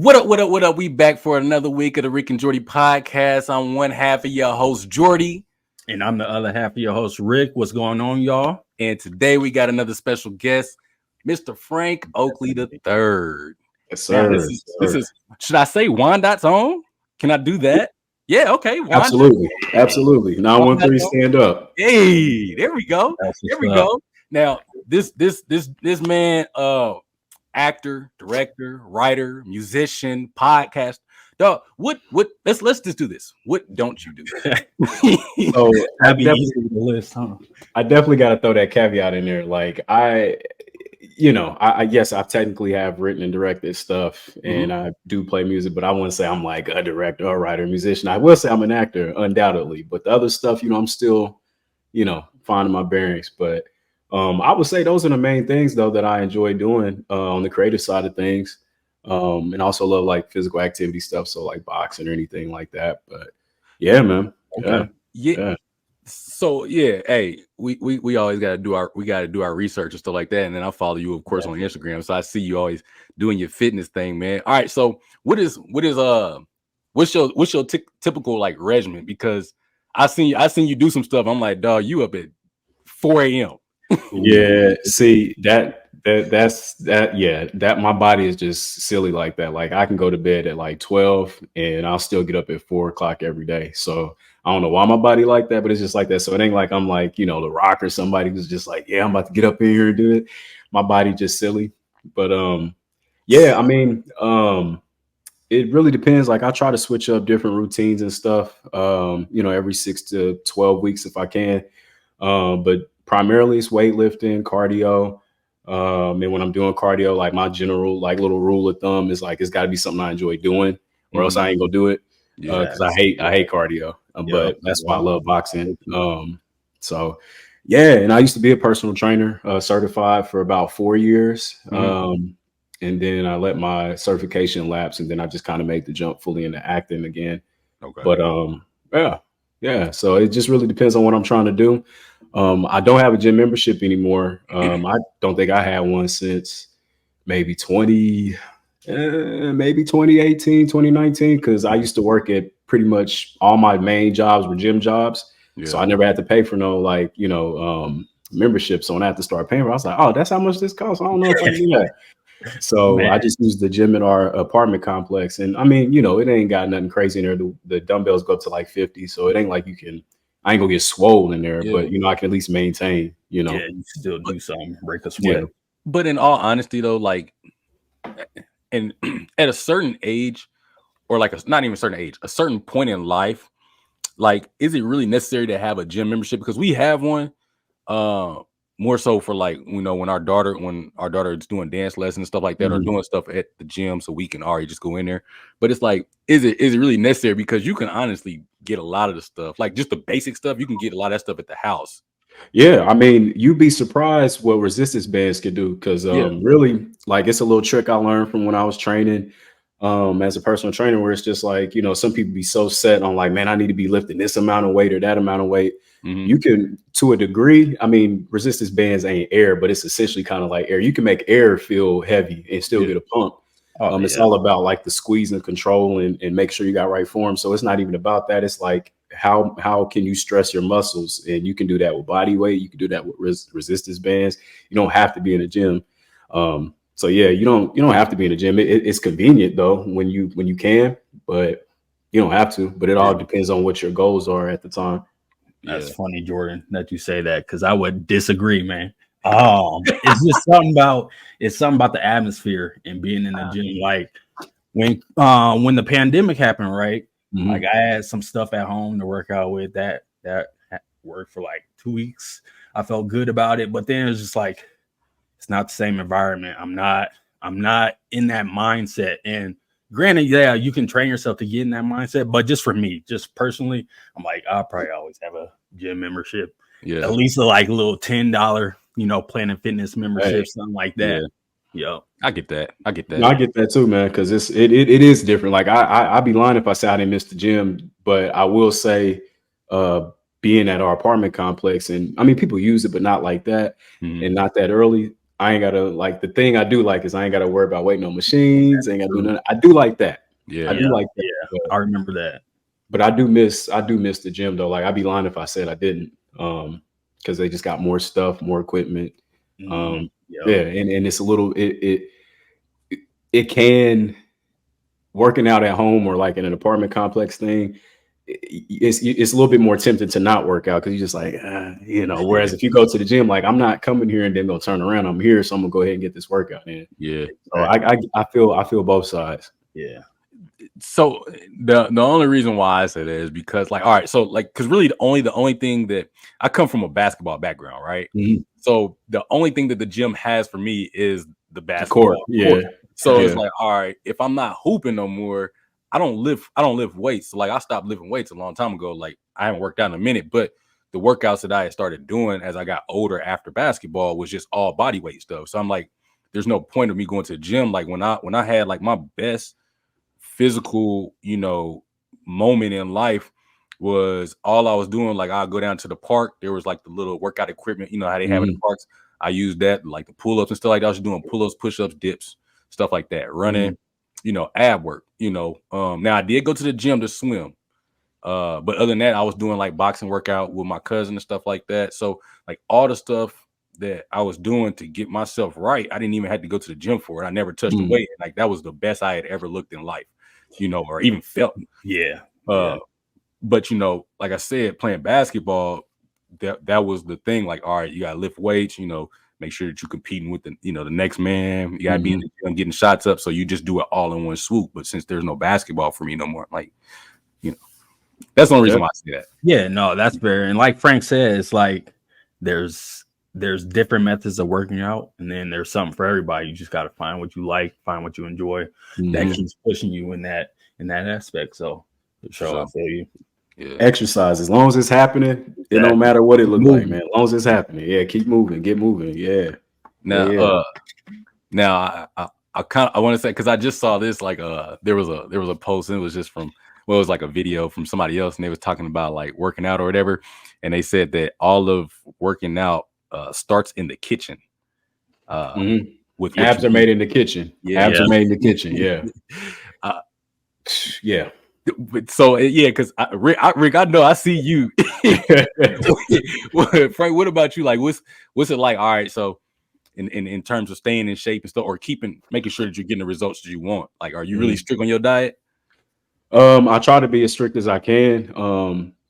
What up, what up, what up? We back for another week of the Rick and Jordy podcast. I'm one half of your host, Jordy. And I'm the other half of your host, Rick. What's going on, y'all? And today we got another special guest, Mr. Frank Oakley III. Yes, sir. Now, this is should I say Wyandott's own? Can I do that? Yeah, okay. Absolutely. 913 stand up. Hey, there we go. There we go. Now, this man, actor, director, writer, musician, podcast. Dog, what let's just do this. What don't you do? So I definitely got to throw that caveat in there. Like I yes, I technically have written and directed stuff, and I do play music, but I wouldn't say I'm like a director or writer, musician. I will say I'm an actor, undoubtedly, but the other stuff, I'm still, finding my bearings. But I would say those are the main things, though, that I enjoy doing on the creative side of things, and also love like physical activity stuff, so like boxing or anything like that. But yeah, man, yeah. So yeah, hey, we always gotta do our research and stuff like that, and then I follow you, of course, on Instagram. So I see you always doing your fitness thing, man. All right, so what's your typical like regimen? Because I seen you do some stuff. I'm like, dog, you up at 4 a.m. Yeah, see that my body is just silly like that. Like I can go to bed at like 12 and I'll still get up at 4 o'clock every day. So I don't know why my body like that, but it's just like that. So it ain't like I'm like, The Rock or somebody who's just like, yeah, I'm about to get up in here and do it. My body just silly. But it really depends. Like I try to switch up different routines and stuff, every 6 to 12 weeks if I can. But primarily it's weightlifting, cardio. And when I'm doing cardio, like my general like little rule of thumb is like it's got to be something I enjoy doing, or else I ain't gonna do it. Because I hate cardio, but that's why I love boxing. So yeah, and I used to be a personal trainer, certified for about 4 years. And then I let my certification lapse, and then I just kind of made the jump fully into acting again. Okay. But yeah. So it just really depends on what I'm trying to do. I don't have a gym membership anymore. I don't think I had one since maybe 2018, 2019, because I used to work at pretty much all my main jobs were gym jobs. Yeah. So I never had to pay for no membership. So when I had to start paying for it, I was like, oh, that's how much this costs. I don't know if I can do that. So I just used the gym at our apartment complex. And I mean, it ain't got nothing crazy in there. The dumbbells go up to like 50. So it ain't like I ain't gonna get swole in there, but I can at least maintain, Yeah, you still do something, break a sweat. Yeah. But in all honesty though, like and at a certain age, or like not even a certain age, a certain point in life, like is it really necessary to have a gym membership? Because we have one, more so for like, when our daughter is doing dance lessons and stuff like that, or doing stuff at the gym, so we can already just go in there. But it's like, is it really necessary? Because you can honestly get a lot of the stuff, like just the basic stuff, you can get a lot of that stuff at the house. Yeah, I mean, you'd be surprised what resistance bands can do, because really, like, it's a little trick I learned from when I was training as a personal trainer, where it's just like, some people be so set on like, man, I need to be lifting this amount of weight or that amount of weight. You can, to a degree, I mean, resistance bands ain't air, but it's essentially kind of like air. You can make air feel heavy and still get a pump. It's all about like the squeeze and control and make sure you got right form. So it's not even about that. It's like, how can you stress your muscles? And you can do that with body weight. You can do that with resistance bands. You don't have to be in a gym. So yeah, you don't have to be in a gym. It's convenient though when you can, but you don't have to. But it all depends on what your goals are at the time. That's funny, Jordan, that you say that, because I would disagree, man. It's just something about the atmosphere and being in the gym. Like when the pandemic happened, right? Like I had some stuff at home to work out with that worked for like 2 weeks. I felt good about it, but then it's just like, it's not the same environment. I'm not in that mindset. And granted, yeah, you can train yourself to get in that mindset, but just for me, just personally, I'm like, I'll probably always have a gym membership. Yeah. At least a like little $10, Planet Fitness membership, something like that. Yeah. I get that. No, I get that too, man, because it is different. Like I'd be lying if I said I didn't miss the gym, but I will say being at our apartment complex, and I mean, people use it, but not like that and not that early. I ain't gotta like the thing I do like is I ain't gotta worry about waiting on machines. I ain't gotta do nothing. I do like that. Yeah. I do like that. Yeah, I remember that. But I do miss the gym though. Like I'd be lying if I said I didn't. Because they just got more stuff, more equipment. Yeah, and it's a little it can working out at home or like in an apartment complex thing. It's a little bit more tempting to not work out because you're just like, you know. Whereas if you go to the gym, like I'm not coming here and then gonna turn around. I'm here, so I'm gonna go ahead and get this workout in. Yeah. So I feel both sides. Yeah. So the only reason why I say that is because like, all right, so like, because really the only thing that I come from a basketball background, right? Mm-hmm. So the only thing that the gym has for me is the basketball court. Yeah. So it's like, all right, if I'm not hooping no more, I don't lift weights. So like I stopped lifting weights a long time ago. Like I haven't worked out in a minute, but the workouts that I had started doing as I got older after basketball was just all body weight stuff. So I'm like, there's no point of me going to the gym. Like when I had like my best physical, you know, moment in life was all I was doing. Like I'll go down to the park. There was like the little workout equipment, you know how they have in the parks. I used that, like the pull-ups and stuff like that. I was doing pull-ups, push-ups, dips, stuff like that, running, you know, ab work, you know. Now I did go to the gym to swim. But other than that, I was doing like boxing workout with my cousin and stuff like that. So like all the stuff that I was doing to get myself right, I didn't even have to go to the gym for it. I never touched the weight. Like that was the best I had ever looked in life, you know, or even felt. Yeah. But you know, like I said, playing basketball, that was the thing. Like, all right, you gotta lift weights, you know, make sure that you're competing with the, you know, the next man. You gotta be in the gym getting shots up. So you just do it all in one swoop. But since there's no basketball for me no more, like, you know, that's the only reason why I say that. Yeah, no, that's fair. And like Frank said, it's like there's different methods of working out, and then there's something for everybody. You just got to find what you like, find what you enjoy. That keeps pushing you in that aspect. So for sure, I feel you. Yeah. Exercise, as long as it's happening, it don't matter what it look like, man. As long as it's happening, yeah, keep moving, get moving, yeah. Now, now I want to say, because I just saw this, like there was a post, and it was just from, well, it was like a video from somebody else, and they was talking about like working out or whatever, and they said that all of working out starts in the kitchen. With abs are made in the kitchen. Yeah, abs are made in the kitchen. Yeah, yeah. So yeah, because Rick, I know I see you. Frank, what about you? Like, what's it like? All right, so in terms of staying in shape and stuff, or making sure that you're getting the results that you want. Like, are you really strict on your diet? I try to be as strict as I can.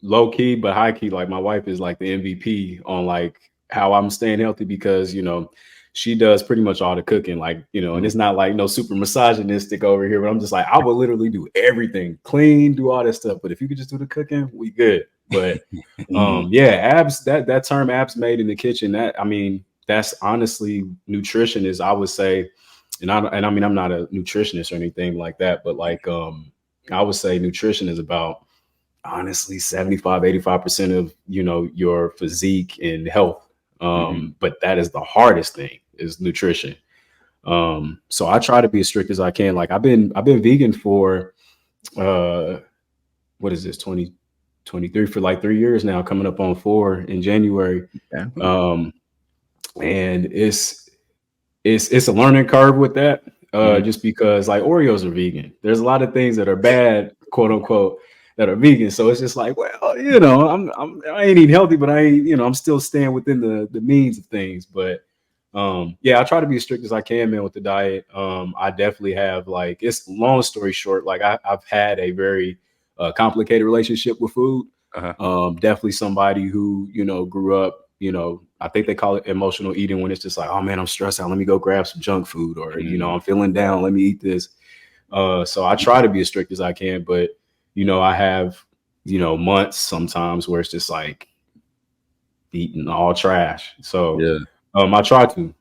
Low key, but high key. Like my wife is like the MVP on like how I'm staying healthy because, you know, she does pretty much all the cooking, like, you know, and it's not like no super misogynistic over here, but I'm just like, I would literally do everything, clean, do all that stuff. But if you could just do the cooking, we good. But yeah, abs, that term abs made in the kitchen, that, I mean, that's honestly nutrition is, I would say, and I mean, I'm not a nutritionist or anything like that, but like, I would say nutrition is about honestly 75-85% of, you know, your physique and health. But that is the hardest thing, is nutrition. So I try to be as strict as I can. Like I've been vegan for what is this, 2023, for like 3 years now, coming up on 4 in January. And it's a learning curve with that. Just because like Oreos are vegan. There's a lot of things that are bad, quote unquote, that are vegan. So it's just like, well, you know, I ain't eating healthy, but I ain't, you know, I'm still staying within the means of things. But yeah, I try to be as strict as I can, man, with the diet. I definitely have, like, it's long story short, like I've had a very complicated relationship with food. Definitely somebody who, you know, grew up, you know, I think they call it emotional eating, when it's just like, oh man, I'm stressed out, let me go grab some junk food, or you know, I'm feeling down, let me eat this. So I try to be as strict as I can, but you know, I have, you know, months sometimes where it's just like eating all trash. So yeah, I try to.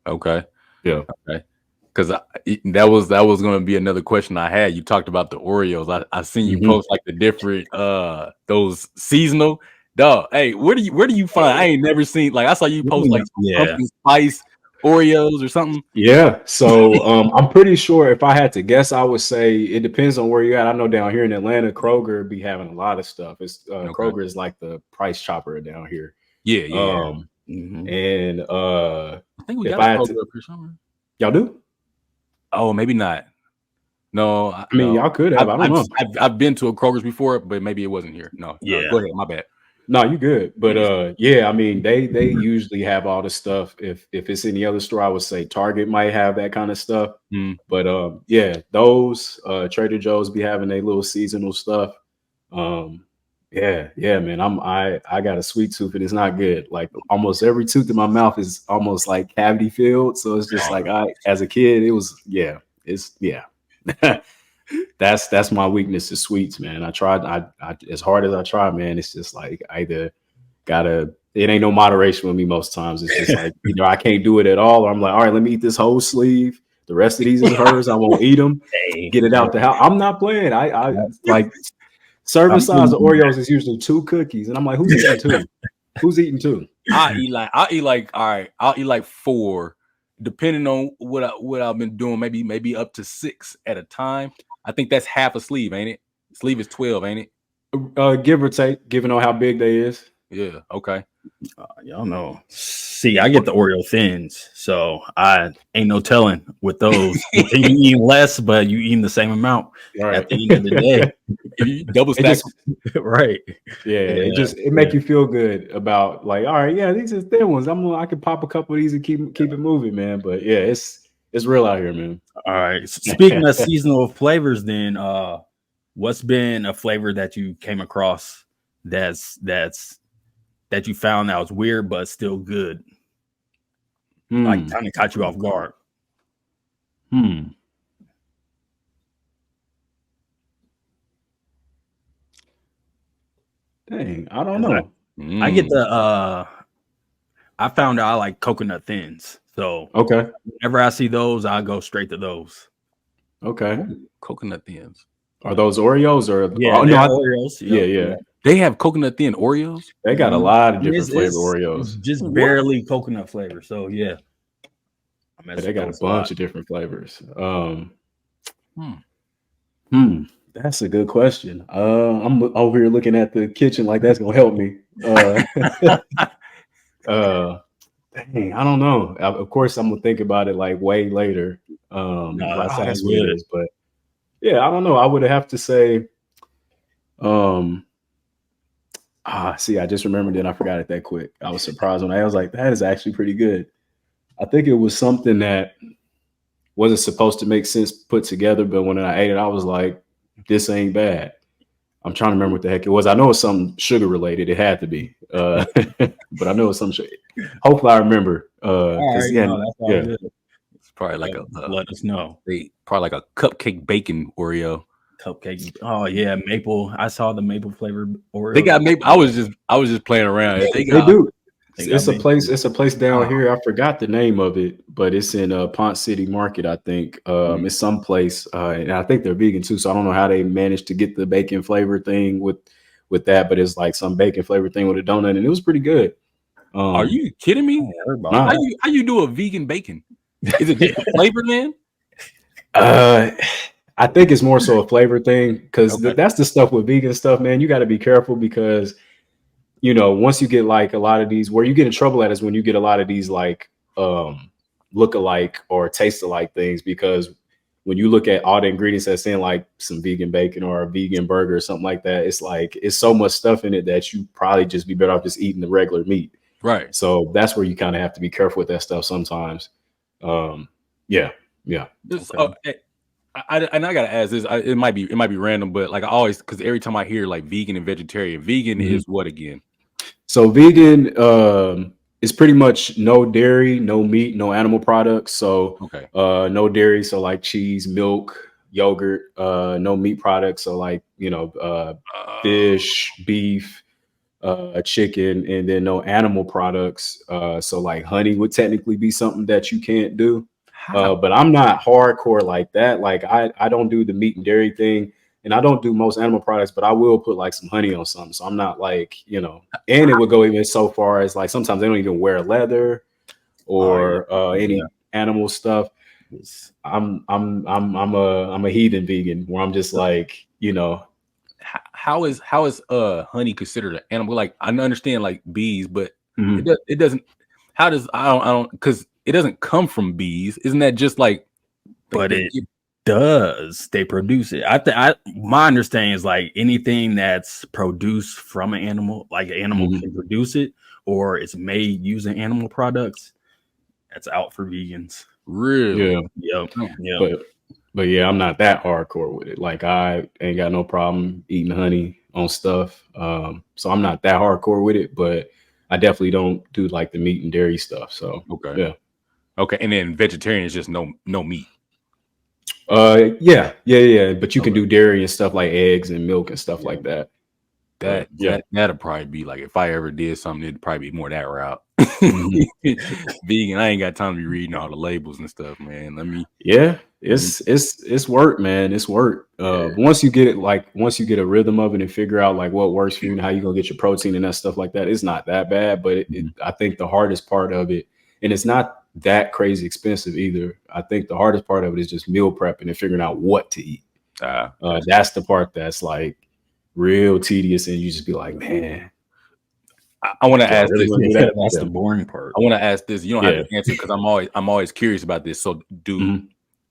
Okay. Yeah. Okay. Because that was going to be another question I had. You talked about the Oreos. I seen you post like the different those seasonal. Dog, hey, where do you find? I ain't never seen, like, I saw you post like pumpkin spice Oreos or something. Yeah. So I'm pretty sure, if I had to guess, I would say it depends on where you're at. I know down here in Atlanta, Kroger be having a lot of stuff. It's Kroger is like the price chopper down here. Yeah. And I think we if got I a had Kroger to, up here somewhere. y'all do? Oh, maybe not. No, I mean, y'all could have. I don't know. I've been to a Kroger's before, but maybe it wasn't here. No, Yeah. go ahead. My bad. No, you good. But yeah, I mean, they usually have all the stuff. If it's any other store, I would say Target might have that kind of stuff. But yeah, those Trader Joe's be having their little seasonal stuff. Yeah, man. I got a sweet tooth and it's not good. Like almost every tooth in my mouth is almost like cavity filled. So it's just like as a kid, it was that's my weakness is sweets, man. I tried I as hard as I try, man, it's just like either gotta it ain't no moderation with me most times. It's just like either I can't do it at all, or I'm like, all right, let me eat this whole sleeve. The rest of these is hers. I won't eat them. Get it out the house. I'm not playing. I like serving size of Oreos is usually 2 cookies, and I'm like, who's eating 2? Who's eating 2? I'll eat like all right. I'll eat like 4, depending on what I've been doing. Maybe up to 6 at a time. I think that's half a sleeve, ain't it? Sleeve is 12, ain't it? Give or take, given on how big they is. Yeah. Okay. Y'all know. See, I get the Oreo thins, so I ain't no telling with those. You eating less, but you eating the same amount at the end of the day. If you double stack, right? Yeah, it make you feel good about like, all right, yeah, these are thin ones. I could pop a couple of these and keep it moving, man. But yeah, it's real out here, man. All right. Speaking of seasonal flavors, then what's been a flavor that you came across that you found that was weird but still good? Like kind of caught you off guard. Dang, I don't know. I get the I found out I like coconut thins. So okay. Whenever I see those, I go straight to those. Okay. Coconut thins. Are those Oreos or Oreos? Yeah. They have coconut thin Oreos. They got a lot of different flavor Oreos. It's just barely coconut flavor. So yeah. They got a bunch of different flavors. That's a good question. I'm over here looking at the kitchen like that's gonna help me. Dang, I don't know. Of course, I'm gonna think about it like way later. That's what it is. But yeah, I don't know. I would have to say, see, I just remembered it. I forgot it that quick. I was surprised when I was like, that is actually pretty good. I think it was something that wasn't supposed to make sense put together, but when I ate it, I was like, this ain't bad. I'm trying to remember what the heck it was. I know it's something sugar related. It had to be, but I know it's some sugar. Hopefully, I remember. Because it's probably like let us know. Probably like a cupcake bacon Oreo. Cupcake. Oh yeah, maple. I saw the maple flavored Oreo. They got maple. I was just playing around. They do. It's a place. It's a place down here. I forgot the name of it, but it's in Ponce City Market. I think it's someplace, and I think they're vegan too. So I don't know how they managed to get the bacon flavor thing with that, but it's like some bacon flavor thing with a donut, and it was pretty good. Are you kidding me? How you do a vegan bacon? Is it just a flavor then? I think it's more so a flavor thing because that's the stuff with vegan stuff, man. You got to be careful because, you know, once you get like a lot of these, where you get in trouble at is when you get a lot of these like look-alike or taste-alike things, because when you look at all the ingredients that's in like some vegan bacon or a vegan burger or something like that, it's like it's so much stuff in it that you probably just be better off just eating the regular meat. Right. So that's where you kind of have to be careful with that stuff sometimes. Yeah. I gotta ask this. It might be random, but like I always, because every time I hear like vegan and vegetarian, vegan is what again? So vegan is pretty much no dairy, no meat, no animal products. So no dairy, so like cheese, milk, yogurt. No meat products, so like fish, beef, chicken, and then no animal products. So like honey would technically be something that you can't do. But I'm not hardcore like that. Like I don't do the meat and dairy thing, and I don't do most animal products, but I will put like some honey on something. So I'm not like, and it would go even so far as like sometimes they don't even wear leather or any animal stuff. I'm a heathen vegan where I'm just like, how is honey considered an animal? Like I understand like bees, but Mhm. It doesn't. How does I don't because it doesn't come from bees. Isn't that just like But they it does. They produce it. My understanding is like anything that's produced from an animal, like an animal Mhm. can produce it, or it's made using animal products. That's out for vegans. really? Yeah. Yep. Oh, Yep. But yeah, I'm not that hardcore with it. Like I ain't got no problem eating honey on stuff. So I'm not that hardcore with it, but I definitely don't do like the meat and dairy stuff. So okay. yeah. Okay. And then vegetarian is just no meat. Yeah. But you can Okay. do dairy and stuff like eggs and milk and stuff Yeah. like that. But That'd probably be like if I ever did something, it'd probably be more that route. Mhm. Vegan, I ain't got time to be reading all the labels and stuff, man. Yeah, Let me it's work, man. It's work. yeah. Once you get it, like once you get a rhythm of it and figure out like what works for you and how you gonna get your protein and that stuff like that, it's not that bad. But Mhm. I think the hardest part of it, and it's not that crazy expensive either. I think the hardest part of it is just meal prepping and figuring out what to eat. That's the part that's like real tedious, and you just be like, man, I want to do I ask really this. want to do Yeah, that? that's Yeah, the boring part. I want to ask this. You don't have yeah. to answer because I'm always curious about this. So do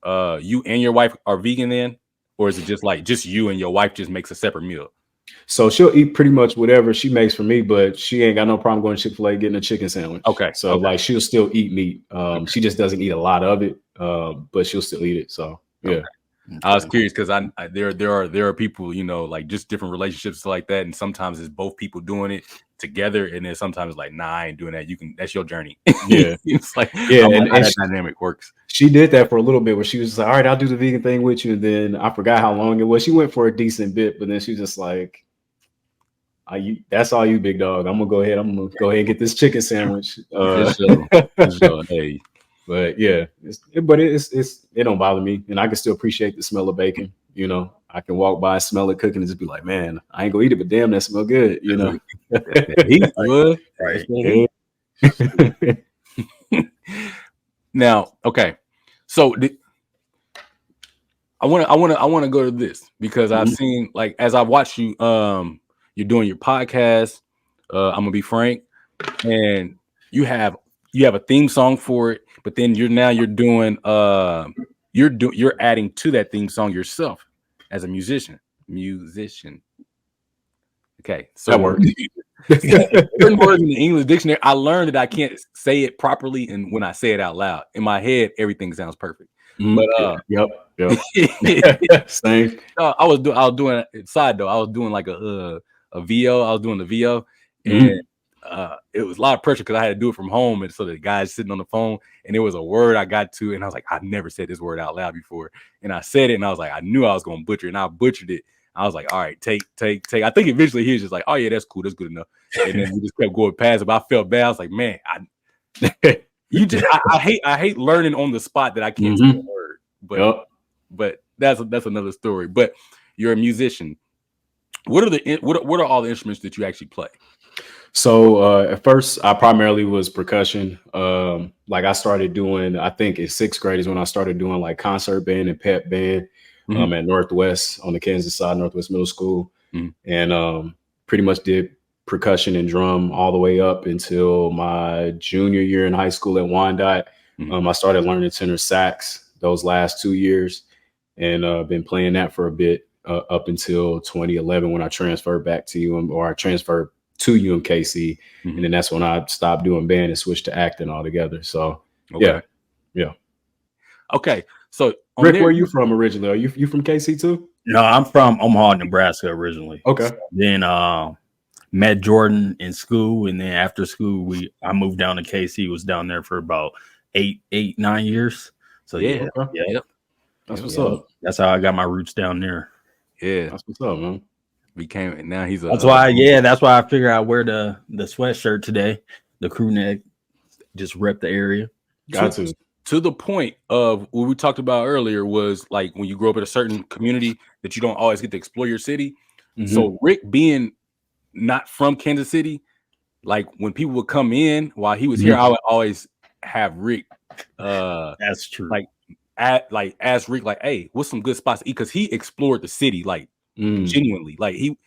Mhm. you and your wife are vegan then? Or is it just like just you and your wife just makes a separate meal? So she'll eat pretty much whatever she makes for me, but she ain't got no problem going to Chick-fil-A getting a chicken sandwich. Okay. So Okay. like she'll still eat meat. Okay. She just doesn't eat a lot of it, but she'll still eat it. So Okay. yeah. I was Okay. curious because there are people, like just different relationships like that, and sometimes it's both people doing it together, and then sometimes it's like, nah, I ain't doing that. That's your journey. Yeah. It's like Yeah. I'm like And, how and that dynamic works. she did that for a little bit where she was just like, all right, I'll do the vegan thing with you. And then I forgot how long it was. She went for a decent bit, but then she was just like, that's all you, big dog. I'm gonna go ahead and get this chicken sandwich. For sure. For sure. Hey, But yeah, it don't bother me, and I can still appreciate the smell of bacon. I can walk by, smell it cooking, and just be like, man, I ain't gonna eat it, but damn, that smell good. that's that heat, bud. That's Right. that heat. Now, okay. So I want to go to this because I've Mhm. seen like as I watch you you're doing your podcast. I'm gonna be frank, and you have a theme song for it, but then you're doing you're adding to that theme song yourself as a musician. Okay, That so works. certain words in the English dictionary, I learned that I can't say it properly, and when I say it out loud, in my head, everything sounds perfect. But Yep. Same. I was doing side though. I was doing like a VO. I was doing the VO, and Mhm. it was a lot of pressure because I had to do it from home, and so the guy's sitting on the phone, and it was a word I got to, and I was like, I've never said this word out loud before, and I said it, and I was like, I knew I was going to butcher it, and I butchered it. I was like, all right, take. I think eventually he was just like, oh yeah, that's cool, that's good enough, and then we just kept going past it. But I felt bad. I was like, man, I hate learning on the spot that I can't say a Mhm. word, Yep. but that's another story. But you're a musician. What are all the instruments that you actually play? So at first, I primarily was percussion. Like I started doing, I think in sixth grade is when I started doing like concert band and pep band Mhm. at Northwest on the Kansas side, Northwest Middle School, Mhm. and pretty much did percussion and drum all the way up until my junior year in high school at Wyandotte. Mhm. I started learning tenor sax those last 2 years, and been playing that for a bit up until 2011 when I transferred back to I transferred to UMKC, and Mhm. then that's when I stopped doing band and switched to acting altogether. So Okay. yeah. Okay. So on Rick, there, where are you from originally? Are you from KC too? No, I'm from Omaha, Nebraska originally. Okay. Then met Jordan in school, and then after school I moved down to KC. Was down there for about 9 years. So yeah. yeah, Okay. yeah, Yep. That's what's yeah. up. That's how I got my roots down there. Yeah. That's what's up, man. Became now he's That's why, that's why I figured I wear the sweatshirt today, the crew neck, just rep the area. Got to. to the point of what we talked about earlier was like when you grow up in a certain community that you don't always get to explore your city. Mhm. So Rick being not from Kansas City, like when people would come in while he was here, I would always have Rick That's true. like ask Rick like, hey, what's some good spots to eat? Because he explored the city like genuinely. Like he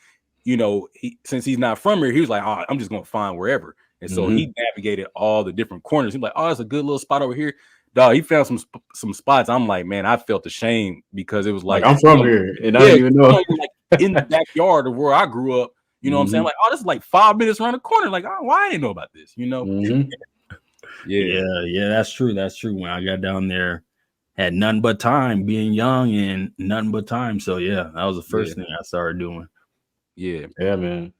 since he's not from here, he was like, oh, I'm just gonna find wherever. And so he navigated all the different corners. He's like, oh, that's a good little spot over here. Dog, he found some spots. I'm like, man, I felt ashamed because it was like I'm from here and I don't even know. Like in the backyard of where I grew up. You know what I'm saying? Like, oh, this is like 5 minutes around the corner. Like, oh, why I didn't know about this? You know? Yeah, that's true. That's true. When I got down there, had nothing but time, being young and nothing but time. So yeah, that was the first thing I started doing. Yeah, man.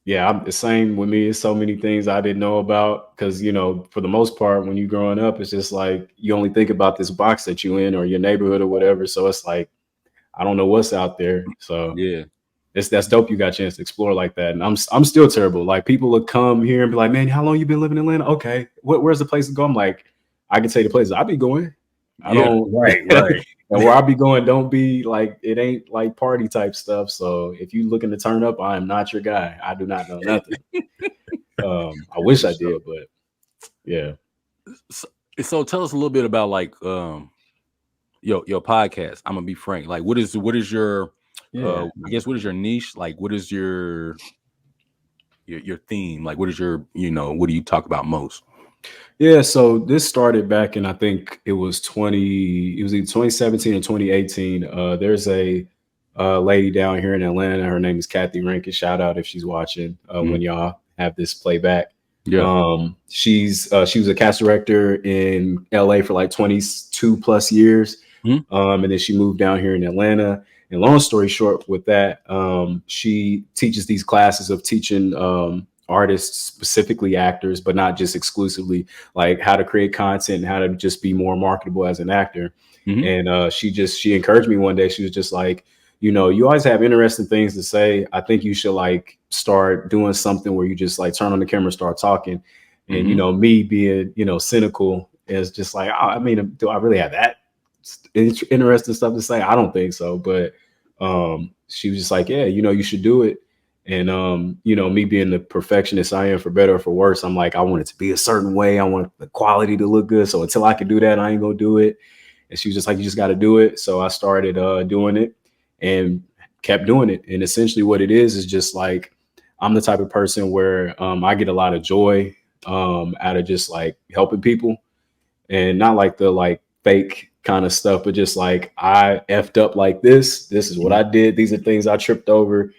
Yeah, I'm the same with me. It's so many things I didn't know about because, you know, for the most part, when you're growing up, it's just like you only think about this box that you in or your neighborhood or whatever. So it's like, I don't know what's out there. So yeah, that's dope. You got a chance to explore like that. And I'm still terrible. Like people would come here and be like, man, how long you been living in Atlanta? Okay, where's the place to go? I'm like, I can tell you the places I be going. I don't right. And where I be going, don't be like, it ain't like party type stuff. So if you looking to turn up, I am not your guy. I do not know nothing. I wish I did, but yeah. So tell us a little bit about like your podcast. I'm gonna be frank. Like, what is your I guess what is your niche? Like, what is your theme? Like, what is your what do you talk about most? Yeah, so this started back in, I think it was either 2017 or 2018. There's a lady down here in Atlanta. Her name is Kathy Rankin. Shout out if she's watching when y'all have this playback. Yeah. She was a cast director in LA for like 22 plus years. And then she moved down here in Atlanta. And long story short with that, she teaches these classes of teaching artists, specifically actors, but not just exclusively, like how to create content and how to just be more marketable as an actor. And she encouraged me one day. She was just like, you always have interesting things to say. I think you should like start doing something where you just like turn on the camera, start talking. And, me being, cynical is just like, oh, I mean, do I really have that interesting stuff to say? I don't think so. But she was just like, yeah, you should do it. And, me being the perfectionist I am, for better or for worse, I'm like, I want it to be a certain way. I want the quality to look good. So until I can do that, I ain't gonna do it. And she was just like, you just got to do it. So I started doing it and kept doing it. And essentially what it is just like, I'm the type of person where I get a lot of joy out of just like helping people, and not like the like fake kind of stuff, but just like, I effed up like this. This is what I did. These are things I tripped over.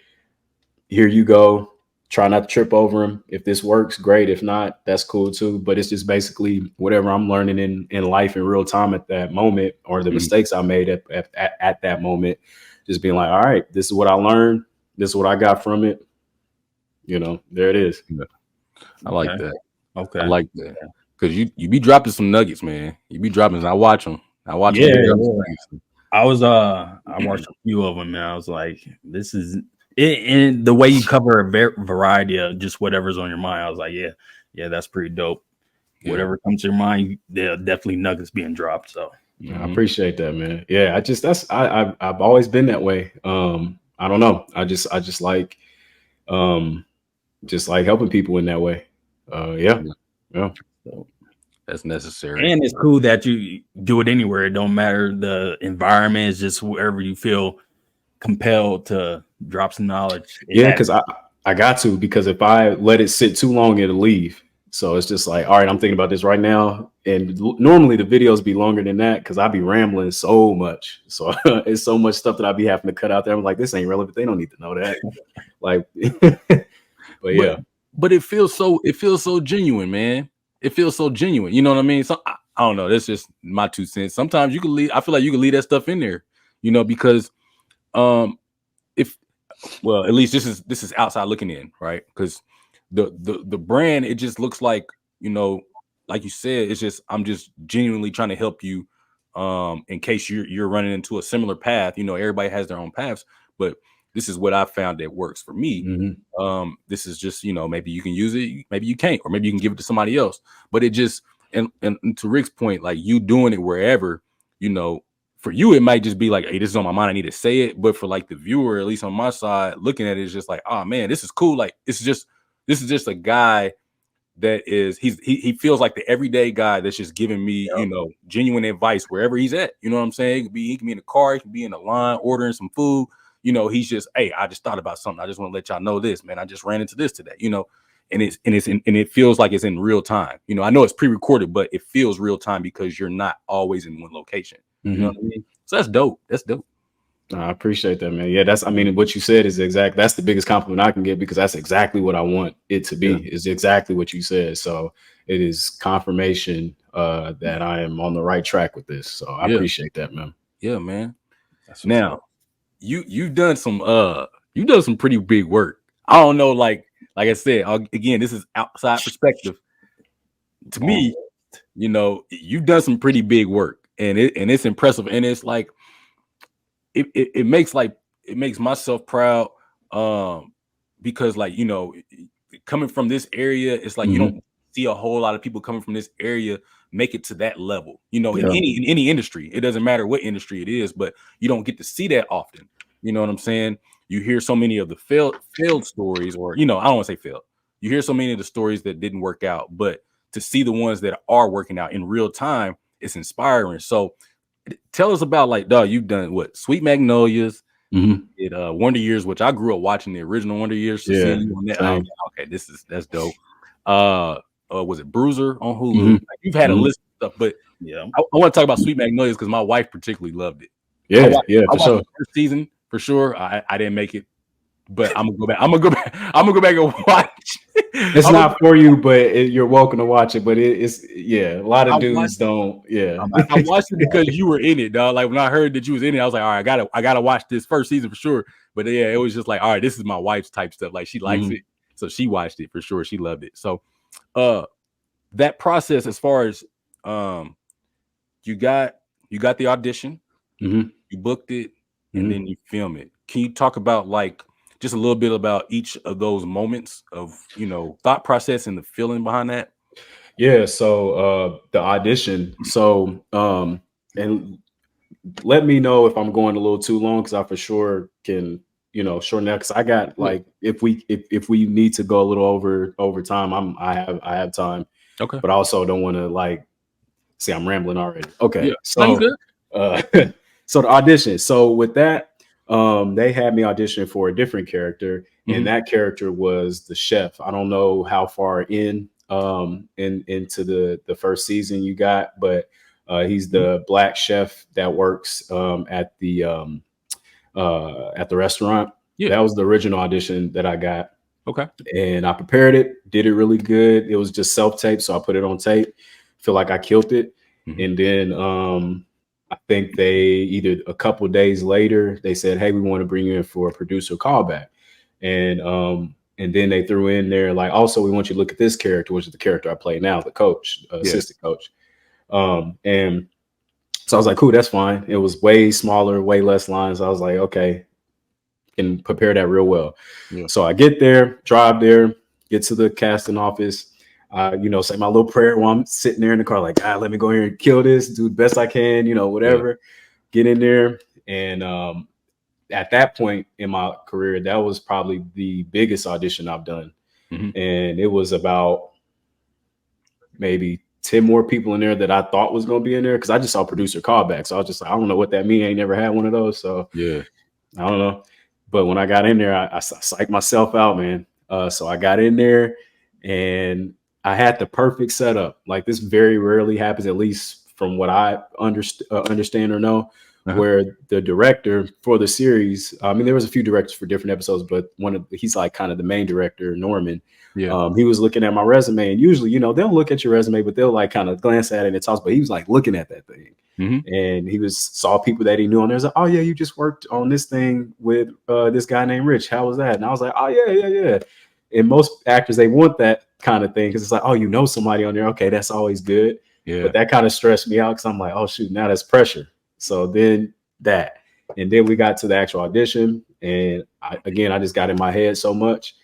Here you go. Try not to trip over them. If this works, great. If not, that's cool too. But it's just basically whatever I'm learning in life in real time at that moment, or the mistakes I made at that moment, just being like, all right, this is what I learned. This is what I got from it. There it is. I like that. Okay. I like that. Because you be dropping some nuggets, man. You be dropping. I watch them. I watched I watched a few of them, and I was like, this is it. And the way you cover a variety of just whatever's on your mind, I was like, yeah, that's pretty dope. Yeah. Whatever comes to your mind, there are definitely nuggets being dropped. So I appreciate that, man. Yeah, I've always been that way. I don't know. I just like helping people in that way. Yeah. So that's necessary. And it's cool that you do it anywhere. It don't matter the environment. It's just wherever you feel compelled to drop some knowledge. Yeah, because I got to, because if I let it sit too long, it'll leave. So it's just like, all right, I'm thinking about this right now. And normally the videos be longer than that because I be rambling so much. So it's so much stuff that I be having to cut out there. I'm like, this ain't relevant. They don't need to know that. Like, but yeah. But it feels so genuine, man. It feels so genuine. You know what I mean? So I don't know. That's just my 2 cents. Sometimes you can leave. I feel like you can leave that stuff in there, because at least this is outside looking in, right? Because the brand, it just looks like, like you said, it's just, I'm just genuinely trying to help you in case you're running into a similar path. Everybody has their own paths, but this is what I found that works for me. This is just, maybe you can use it, maybe you can't, or maybe you can give it to somebody else. But it just, and to Rick's point, like you doing it wherever, for you, it might just be like, hey, this is on my mind, I need to say it. But for like the viewer, at least on my side, looking at it, it's just like, oh man, this is cool. Like this is just a guy that he feels like the everyday guy that's just giving me, genuine advice wherever he's at. You know what I'm saying? He can be in the car, he can be in the line ordering some food. He's just, hey, I just thought about something. I just want to let y'all know this, man. I just ran into this today, and it feels like it's in real time. You know, I know it's pre-recorded, but it feels real time because you're not always in one location. You know what I mean? So that's dope. That's dope. I appreciate that, man. Yeah, I mean, what you said is that's the biggest compliment I can get, because that's exactly what I want it to be, is exactly what you said. So it is confirmation that I am on the right track with this. So I appreciate that, man. Yeah, man. Now, you've done some pretty big work. I don't know, like I said, again, this is outside perspective. To me, you know, you've done some pretty big work, and it's impressive, and it's like it makes myself proud, because, like, you know, coming from this area, it's like you don't see a whole lot of people coming from this area make it to that level. You know, in any industry, it doesn't matter what industry it is, but you don't get to see that often. You know what I'm saying? You hear so many of the failed stories, or, you know, I don't want to say failed. You hear so many of the stories that didn't work out, but to see the ones that are working out in real time, it's inspiring. So tell us about, like, dog, you've done what? Sweet Magnolias, Wonder Years, which I grew up watching the original Wonder Years. So seeing you on that, I was like, okay, that's dope. Was it Bruiser on Hulu? Like, you've had a list of stuff, but I want to talk about Sweet Magnolias because my wife particularly loved it. I watched for sure. the first season for sure. I didn't make it, but I'm gonna go back. I'm gonna go back and watch. It's not for you, but you're welcome to watch it. But it's a lot of dudes don't. Yeah, I watched it because you were in it, dog. Like, when I heard that you was in it, I was like, all right, I gotta watch this first season for sure. But yeah, it was just like, all right, this is my wife's type stuff. Like, she likes it, so she watched it for sure. She loved it. So, that process, as far as you got the audition, you booked it, and then you film it. Can you talk about, like, just a little bit about each of those moments of, you know, thought process and the feeling behind that? Yeah. So the audition. So and let me know if I'm going a little too long, because I for sure can, you know, shorten that, because I got, like, if we need to go a little over time, I have time. Okay. But I also don't want to, like, see, I'm rambling already. Okay. Yeah. So so the audition. So with that, they had me audition for a different character, and that character was the chef. I don't know how far into the first season you got, but he's the black chef that works at the restaurant. That was the original audition that I got. Okay. And I prepared it, did it really good. It was just self-tape, so I put it on tape. Feel like I killed it. And then I think they, either a couple of days later, they said, hey, we want to bring you in for a producer callback. And then they threw in there, like, also, we want you to look at this character, which is the character I play now, the coach, assistant coach. And so I was like, cool, that's fine. It was way smaller, way less lines. I was like, okay, can prepare that real well. So I get there, drive there, get to the casting office, you know, say my little prayer while I'm sitting there in the car, like, God, let me go here and kill this, do the best I can, you know, whatever. Get in there. And at that point in my career, that was probably the biggest audition I've done. And it was about maybe 10 more people in there that I thought was going to be in there, because I just saw producer callback. So I was just like, I don't know what that means. I ain't never had one of those. So I don't know. But when I got in there, I psyched myself out, man. So I got in there and I had the perfect setup. Like, this very rarely happens, at least from what I understand or know, where the director for the series, I mean, there was a few directors for different episodes, but he's like kind of the main director, Norman. He was looking at my resume, and usually, you know, they'll look at your resume, but they'll, like, kind of glance at it and talk. But he was, like, looking at that thing. And he saw people that he knew on there. Like, oh yeah, you just worked on this thing with this guy named Rich. How was that? And I was like, oh yeah. And most actors, they want that kind of thing, because it's like, oh, you know somebody on there. Okay, that's always good. But that kind of stressed me out, because I'm like, oh shoot, now that's pressure. So then and then we got to the actual audition, and I just got in my head so much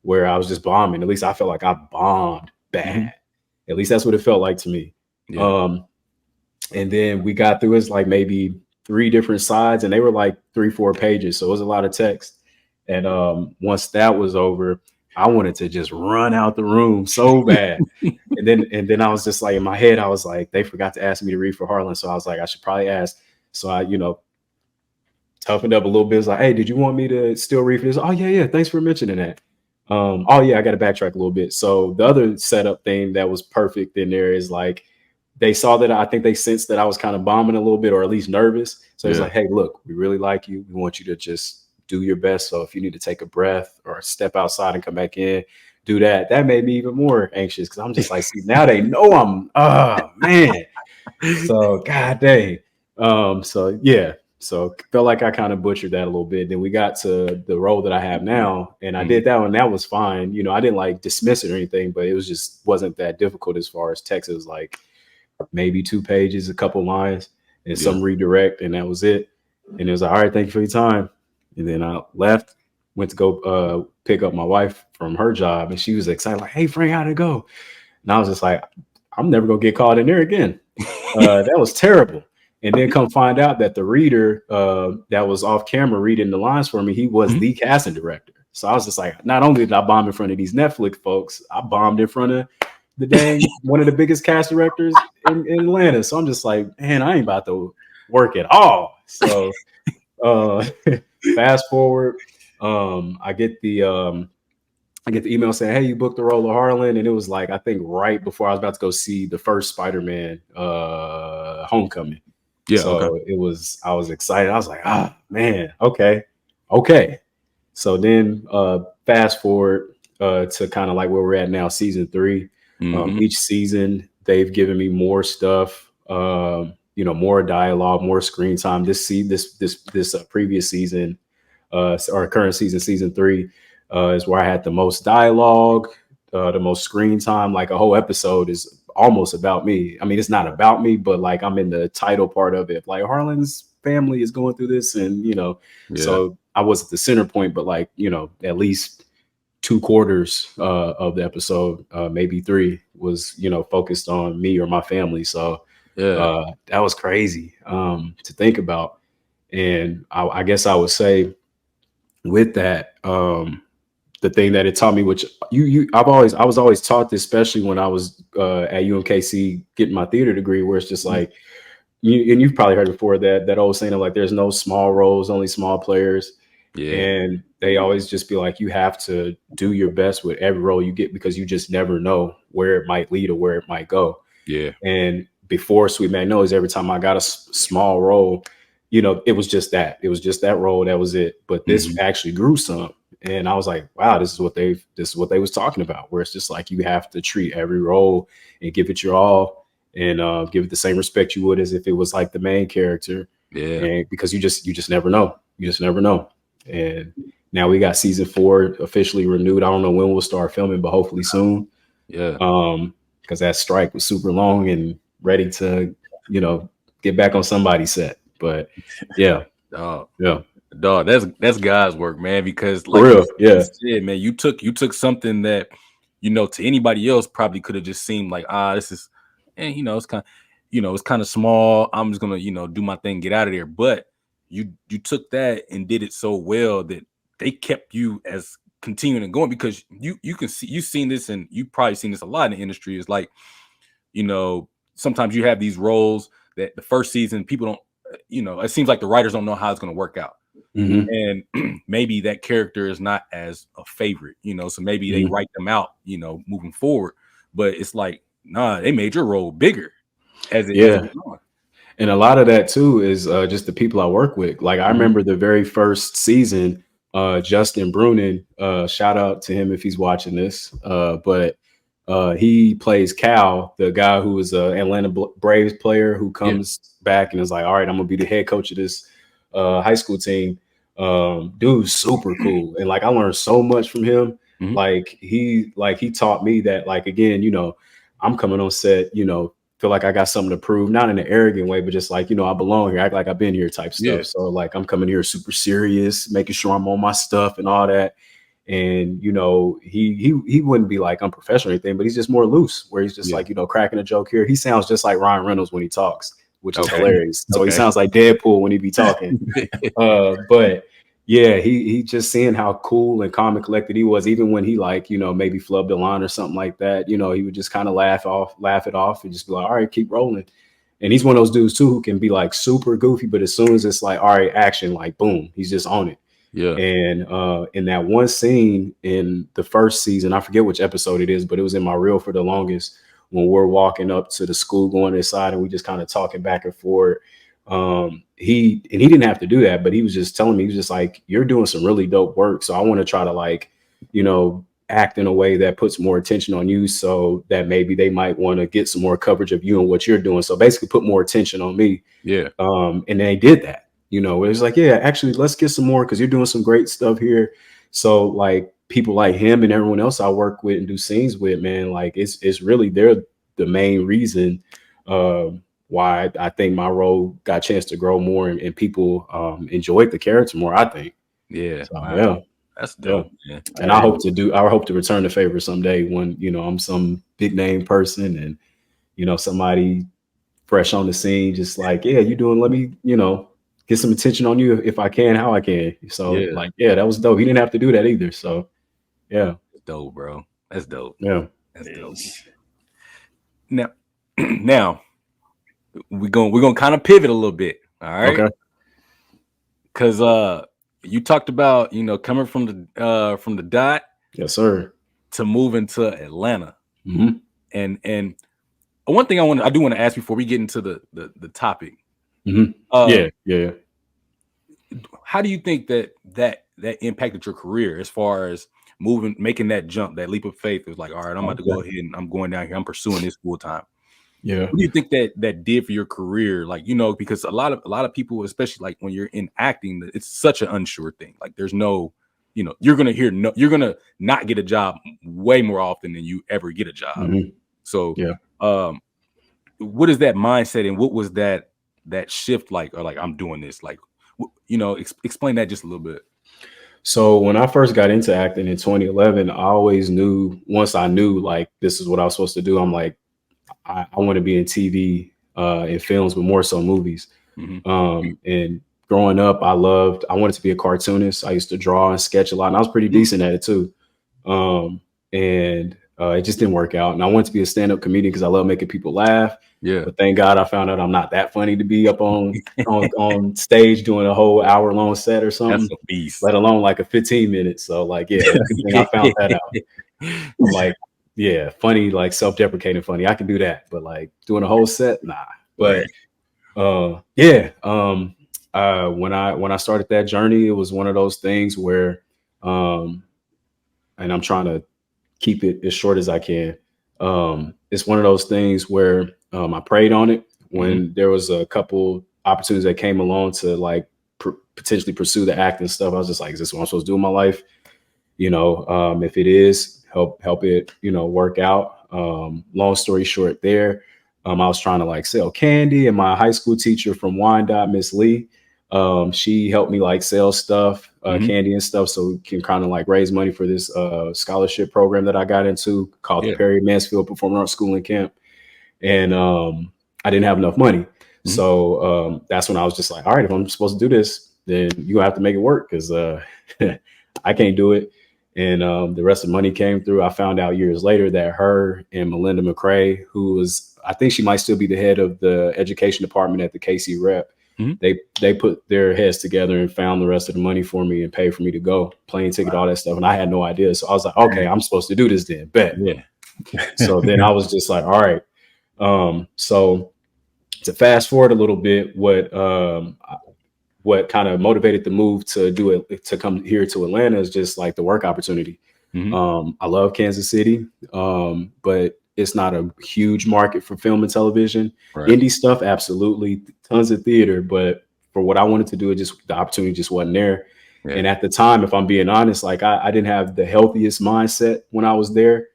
where I was just bombing. At least I felt like I bombed bad. At least that's what it felt like to me. And then we got through, it's like maybe 3 different sides, and they were like 3-4 pages. So it was a lot of text. And once that was over, I wanted to just run out the room so bad. and then I was just like, in my head, I was like, they forgot to ask me to read for Harlan. So I was like, I should probably ask. So I, you know, toughened up a little bit. It's like, hey, did you want me to still read for this? Oh yeah. Thanks for mentioning that. Oh yeah, I got to backtrack a little bit. So the other setup thing that was perfect in there is like they saw that I think they sensed that I was kind of bombing a little bit, or at least nervous. So it's Yeah. like, hey, look, we really like you. We want you to just do your best. So if you need to take a breath or step outside and come back in, do that. That made me even more anxious because I'm just like, see, now they know I'm. Oh man. So god dang. So yeah. So felt like I kind of butchered that a little bit. Then we got to the role that I have now, and I did that one. That was fine. You know, I didn't like dismiss it or anything, but it was just wasn't that difficult as far as text. It was like maybe 2 pages, a couple lines, and Yeah. some redirect, and that was it. And it was like, all right, thank you for your time. And then I left, went to go pick up my wife from her job, and she was excited, like, hey Frank, how'd it go? And I was just like, I'm never gonna get called in there again. That was terrible. And then come find out that the reader that was off camera reading the lines for me, he was the casting director. So I was just like, not only did I bomb in front of these Netflix folks, I bombed in front of the dang one of the biggest cast directors in Atlanta. So I'm just like, man, I ain't about to work at all. So fast forward, I get the email saying, hey, you booked the role of Harlan. And it was like, I think right before I was about to go see the first Spider-Man Homecoming. Yeah. So Okay. I was excited. I was like, ah, man, okay. So then fast forward to kind of like where we're at now, season 3. Each season, they've given me more stuff, more dialogue, more screen time. This previous season, or current season, season 3, is where I had the most dialogue, the most screen time. Like a whole episode is almost about me. I mean, it's not about me, but like I'm in the title part of it. Like Harlan's family is going through this, and so I wasn't the center point, but like at least 2/4 of the episode, maybe 3, was focused on me or my family. So that was crazy to think about. And I guess I would say with that, the thing that it taught me, which I was always taught this, especially when I was at UMKC getting my theater degree, where it's just like you've probably heard before that old saying of like there's no small roles, only small players. Yeah. And they always just be like, you have to do your best with every role you get, because you just never know where it might lead or where it might go. Yeah. And before Sweet Magnolias, every time I got a small role, it was just that. It was just that role. That was it. But this actually grew some. And I was like, wow, this is what they was talking about, where it's just like you have to treat every role and give it your all, and give it the same respect you would as if it was like the main character. Yeah. And because you just never know. You just never know. And now we got season 4 officially renewed. I don't know when we'll start filming, but hopefully soon. Yeah. Because that strike was super long and ready to, get back on somebody's set. But yeah. Dog. Yeah. Dog, that's God's work, man. Because like For real, you said, man, you took something that to anybody else probably could have just seemed like, this is, and it's kind of, it's kind of small. I'm just gonna do my thing, get out of there. But you took that and did it so well that they kept you as continuing and going, because you can see, you've seen this, and you've probably seen this a lot in the industry. Is like, sometimes you have these roles that the first season people don't, it seems like the writers don't know how it's going to work out. And maybe that character is not as a favorite, so maybe they write them out, moving forward. But it's like, nah, they made your role bigger as it went on. And a lot of that too is just the people I work with. Like I remember the very first season, Justin Brunin, shout out to him if he's watching this. But he plays Cal, the guy who is an Atlanta Braves player who comes back and is like, all right, I'm gonna be the head coach of this high school team. Dude's super cool, and like I learned so much from him. Like he taught me that, like, again, I'm coming on set, feel like I got something to prove, not in an arrogant way, but just like, I belong here, act like I've been here type stuff. So like I'm coming here super serious, making sure I'm on my stuff and all that. And he wouldn't be like unprofessional or anything, but he's just more loose, where he's just like, cracking a joke here. He sounds just like Ryan Reynolds when he talks, which is hilarious. So he sounds like Deadpool when he be talking. But yeah, he just seeing how cool and calm and collected he was, even when he like, maybe flubbed a line or something like that, he would just kind of laugh it off and just be like, all right, keep rolling. And he's one of those dudes too who can be like super goofy, but as soon as it's like, all right, action, like boom, he's just on it. Yeah. And in that one scene in the first season, I forget which episode it is, but it was in my reel for the longest, when we're walking up to the school going inside and we just kind of talking back and forth. He didn't have to do that, but he was just telling me, he was just like, you're doing some really dope work. So I want to try to, like, act in a way that puts more attention on you, so that maybe they might want to get some more coverage of you and what you're doing. So basically put more attention on me. Yeah. And they did that. It was like, yeah, actually, let's get some more, because you're doing some great stuff here. So like people like him and everyone else I work with and do scenes with, man, like it's really, they're the main reason why I think my role got a chance to grow more, and people enjoyed the character more, I think. Yeah. So, Wow. yeah. That's dope. Yeah. And I hope to return the favor someday when, I'm some big name person and, somebody fresh on the scene, just like, yeah, you doing, let me, get some attention on you if I can, how I can. So Yeah. like, yeah, that was dope. He didn't have to do that either. So yeah. That's dope, bro. That's dope. Yeah. That's dope. Now we're gonna kind of pivot a little bit. All right. Okay. Cause you talked about, coming from the dot, Yes, sir, to moving to Atlanta. Mm-hmm. And one thing I do want to ask before we get into the topic. Mm-hmm. Yeah. How do you think that impacted your career as far as making that jump, that leap of faith? It was like, all right, I'm about to go ahead and I'm going down here. I'm pursuing this full time. Yeah. What do you think that did for your career? Like, because a lot of people, especially like when you're in acting, it's such an unsure thing. Like there's no, you're gonna not get a job way more often than you ever get a job. Mm-hmm. So yeah. What is that mindset, and what was that shift like? Or like, I'm doing this, like, explain that just a little bit. So when I first got into acting in 2011, I always knew, once I knew like this is what I was supposed to do, I'm like, I want to be in TV and films, but more so movies. Mm-hmm. And growing up, I wanted to be a cartoonist. I used to draw and sketch a lot, and I was pretty decent at it too. And it just didn't work out. And I wanted to be a stand-up comedian because I love making people laugh. Yeah. But thank God I found out I'm not that funny to be up on on stage doing a whole hour-long set or something. That's a beast. Let alone like a 15 minutes. So like, yeah, good thing I found that out. I'm like, yeah, funny, like self-deprecating funny, I can do that, but like doing a whole set, nah. But when I started that journey, it was one of those things where and I'm trying to keep it as short as I can. It's one of those things where I prayed on it when there was a couple opportunities that came along to like potentially pursue the acting stuff. I was just like, is this what I'm supposed to do in my life? If it is, help it, work out. Long story short there, I was trying to like sell candy, and my high school teacher from Wyandotte, Miss Lee, she helped me like sell stuff, candy and stuff, so we can kind of like raise money for this scholarship program that I got into called the Perry Mansfield Performing Arts School and Camp. And I didn't have enough money. So that's when I was just like, all right, if I'm supposed to do this, then you have to make it work, because I can't do it. And the rest of the money came through. I found out years later that her and Melinda McCrae, who was, I think she might still be the head of the education department at the KC Rep, they put their heads together and found the rest of the money for me and paid for me to go, plane ticket, all that stuff. And I had no idea. So I was like, okay, I'm supposed to do this then, bet. Yeah. So then I was just like, all right. So to fast forward a little bit, what kind of motivated the move to do it, to come here to Atlanta, is just like the work opportunity. I love Kansas City, but it's not a huge market for film and television. Right. Indie stuff, absolutely, tons of theater, but for what I wanted to do, the opportunity just wasn't there. Yeah. And at the time, if I'm being honest, like I didn't have the healthiest mindset when I was there,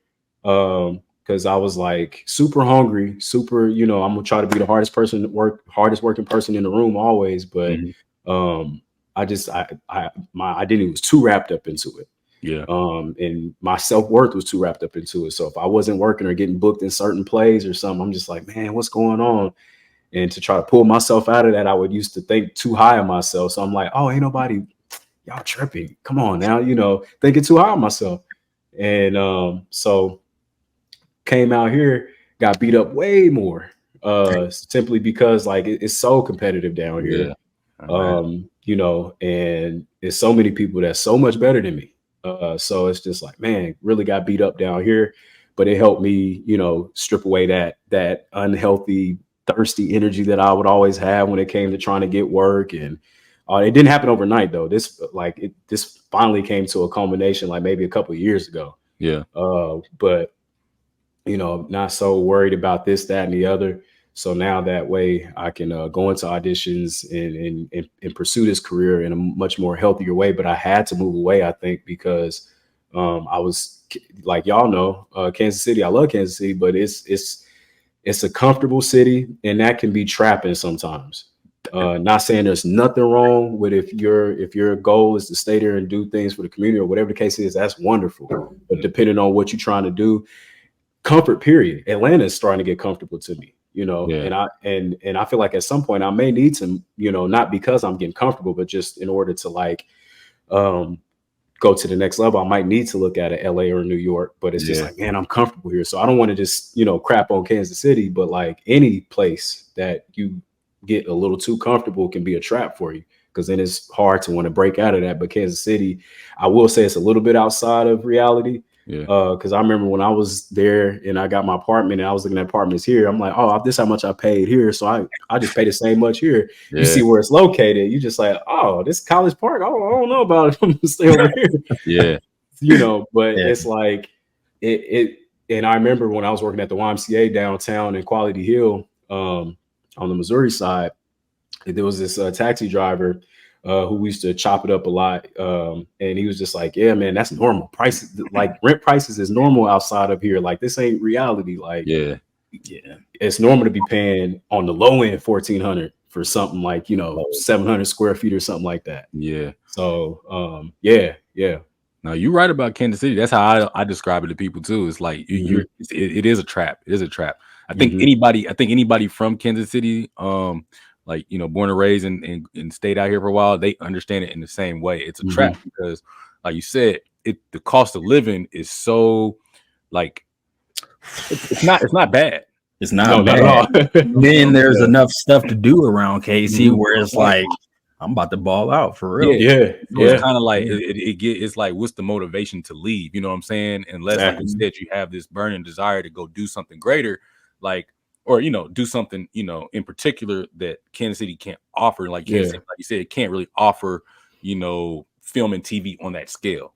because I was like super hungry, I'm gonna try to be the hardest working person in the room always, but my identity was too wrapped up into it. Yeah. And my self-worth was too wrapped up into it. So if I wasn't working or getting booked in certain plays or something, I'm just like, man, what's going on? And to try to pull myself out of that, I would used to think too high of myself. So I'm like, oh, ain't nobody, y'all tripping. Come on now, thinking too high of myself. And so came out here, got beat up way more, simply because like it's so competitive down here. you know, and there's so many people that's so much better than me. So it's just like, man, really got beat up down here, but it helped me, you know, strip away that unhealthy, thirsty energy that I would always have when it came to trying to get work. And it didn't happen overnight though. This finally came to a culmination like maybe a couple of years ago. Yeah. But you know, not so worried about this, that, and the other. So now that way I can go into auditions and pursue this career in a much more healthier way. But I had to move away, I think, because I was like, y'all know, Kansas City. I love Kansas City, but it's a comfortable city, and that can be trapping sometimes. Not saying there's nothing wrong with if your goal is to stay there and do things for the community or whatever the case is, that's wonderful. But depending on what you're trying to do, comfort period. Atlanta is starting to get comfortable to me, you know, Yeah. and I feel like at some point I may need to, you know, not because I'm getting comfortable, but just in order to like go to the next level, I might need to look at a LA or New York. But it's just like, man, I'm comfortable here. So I don't want to just, you know, crap on Kansas City, but like any place that you get a little too comfortable can be a trap for you, because then it's hard to want to break out of that. But Kansas City, I will say it's a little bit outside of reality. Yeah. Because I remember when I was there and I got my apartment and I was looking at apartments here, I'm like, oh, this is how much I paid here. So I just pay the same much here. Yeah. You see where it's located. You just like, oh, this College Park. I don't know about it. I'm gonna stay over here. Yeah. You know, but it's like it. And I remember when I was working at the YMCA downtown in Quality Hill, on the Missouri side, there was this taxi driver who we used to chop it up a lot. And he was just like, yeah, man, that's normal. Prices, like rent prices is normal outside of here. Like, this ain't reality. Like, yeah, it's normal to be paying on the low end $1,400 for something like, you know, 700 square feet or something like that. Yeah. So, yeah. No, you're right about Kansas City. That's how I describe it to people too. It's like it is a trap. It is a trap. I think anybody from Kansas City, like, you know, born and raised and stayed out here for a while, they understand it in the same way. It's a trap because, like you said, the cost of living is so, like, it's not bad. It's not bad at all. Then there's enough stuff to do around KC where it's like, I'm about to ball out for real. Yeah. So it's kind of like it's like, what's the motivation to leave? You know what I'm saying? Unless, like you said, you have this burning desire to go do something greater, like, or, you know, do something, you know, in particular that Kansas City can't offer. Like Kansas City, like you said, it can't really offer, you know, film and TV on that scale.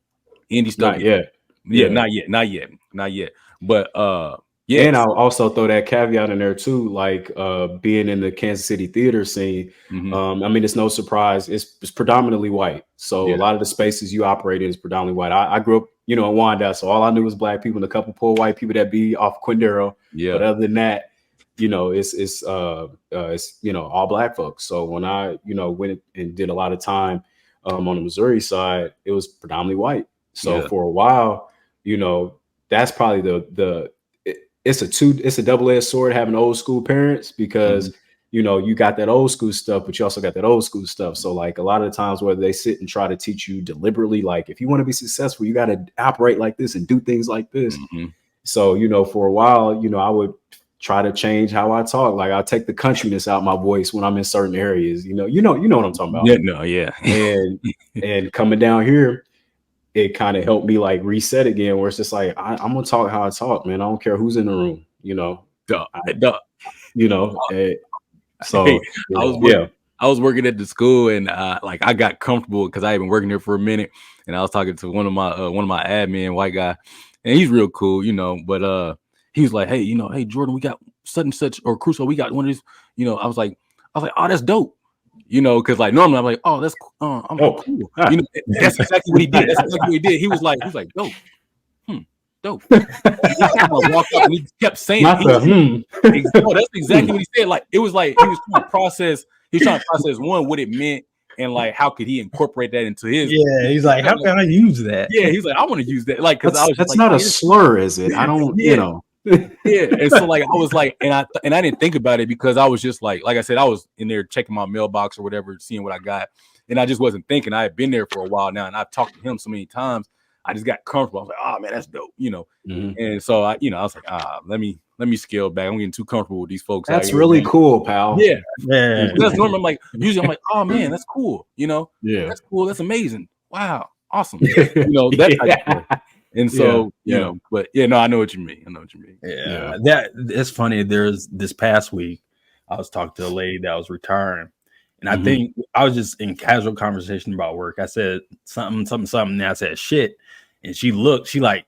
Indy stuff, not yet. But yeah, and I'll also throw that caveat in there too, like being in the Kansas City theater scene. I mean, it's no surprise, it's predominantly white. So a lot of the spaces you operate in is predominantly white. I grew up, you know, in Wyandotte, so all I knew was black people and a couple poor white people that be off Quindaro. But other than that, you know, it's you know, all black folks. So when I, you know, went and did a lot of time on the Missouri side, it was predominantly white. So for a while, you know, that's probably it's a double-edged sword having old school parents, because you know, you got that old school stuff, but you also got that old school stuff. So like a lot of the times where they sit and try to teach you deliberately, like, if you want to be successful, you got to operate like this and do things like this. So, you know, for a while, you know, I would try to change how I talk. Like, I'll take the countryness out of my voice when I'm in certain areas. You know what I'm talking about. And coming down here, it kind of helped me like reset again, where it's just like, I'm gonna talk how I talk, man. I don't care who's in the room, you know. You know. So hey, I was working at the school, and like, I got comfortable because I had been working there for a minute, and I was talking to one of my admin, white guy, and he's real cool, you know. But he was like, hey, Jordan, we got such and such, or Crusoe, we got one of these, you know. I was like, oh, that's dope. You know, because like normally I'm like, oh, that's I'm cool. You know, that's exactly what he did. That's exactly what he did. He was like, dope. Dope. He walked up and he kept saying, that's exactly what he said. Like, it was like he was trying to process one, what it meant, and like, how could he incorporate that into his. Yeah, he's like, how can I use that? Yeah, he's like, I want to use that. Like, because that's like, not a slur, is it? I don't, you know. And so like, I was like, and I didn't think about it, because I was just like I said, I was in there checking my mailbox or whatever, seeing what I got, and I just wasn't thinking. I had been there for a while now, and I've talked to him so many times. I just got comfortable. I was like, oh man, that's dope, Mhm. And so I was like, let me scale back. I'm getting too comfortable with these folks out That's here, really man. cool, pal. Yeah. Yeah. That's normal. I'm like, usually I'm like, oh man, that's cool. Yeah. That's cool. That's amazing. Wow. Awesome. That type of stuff. And so, but yeah, no, I know what you mean. Yeah. That it's funny. There's this past week, I was talking to a lady that was retiring. And I think I was just in casual conversation about work. I said something. And I said shit. And she looked, she looked.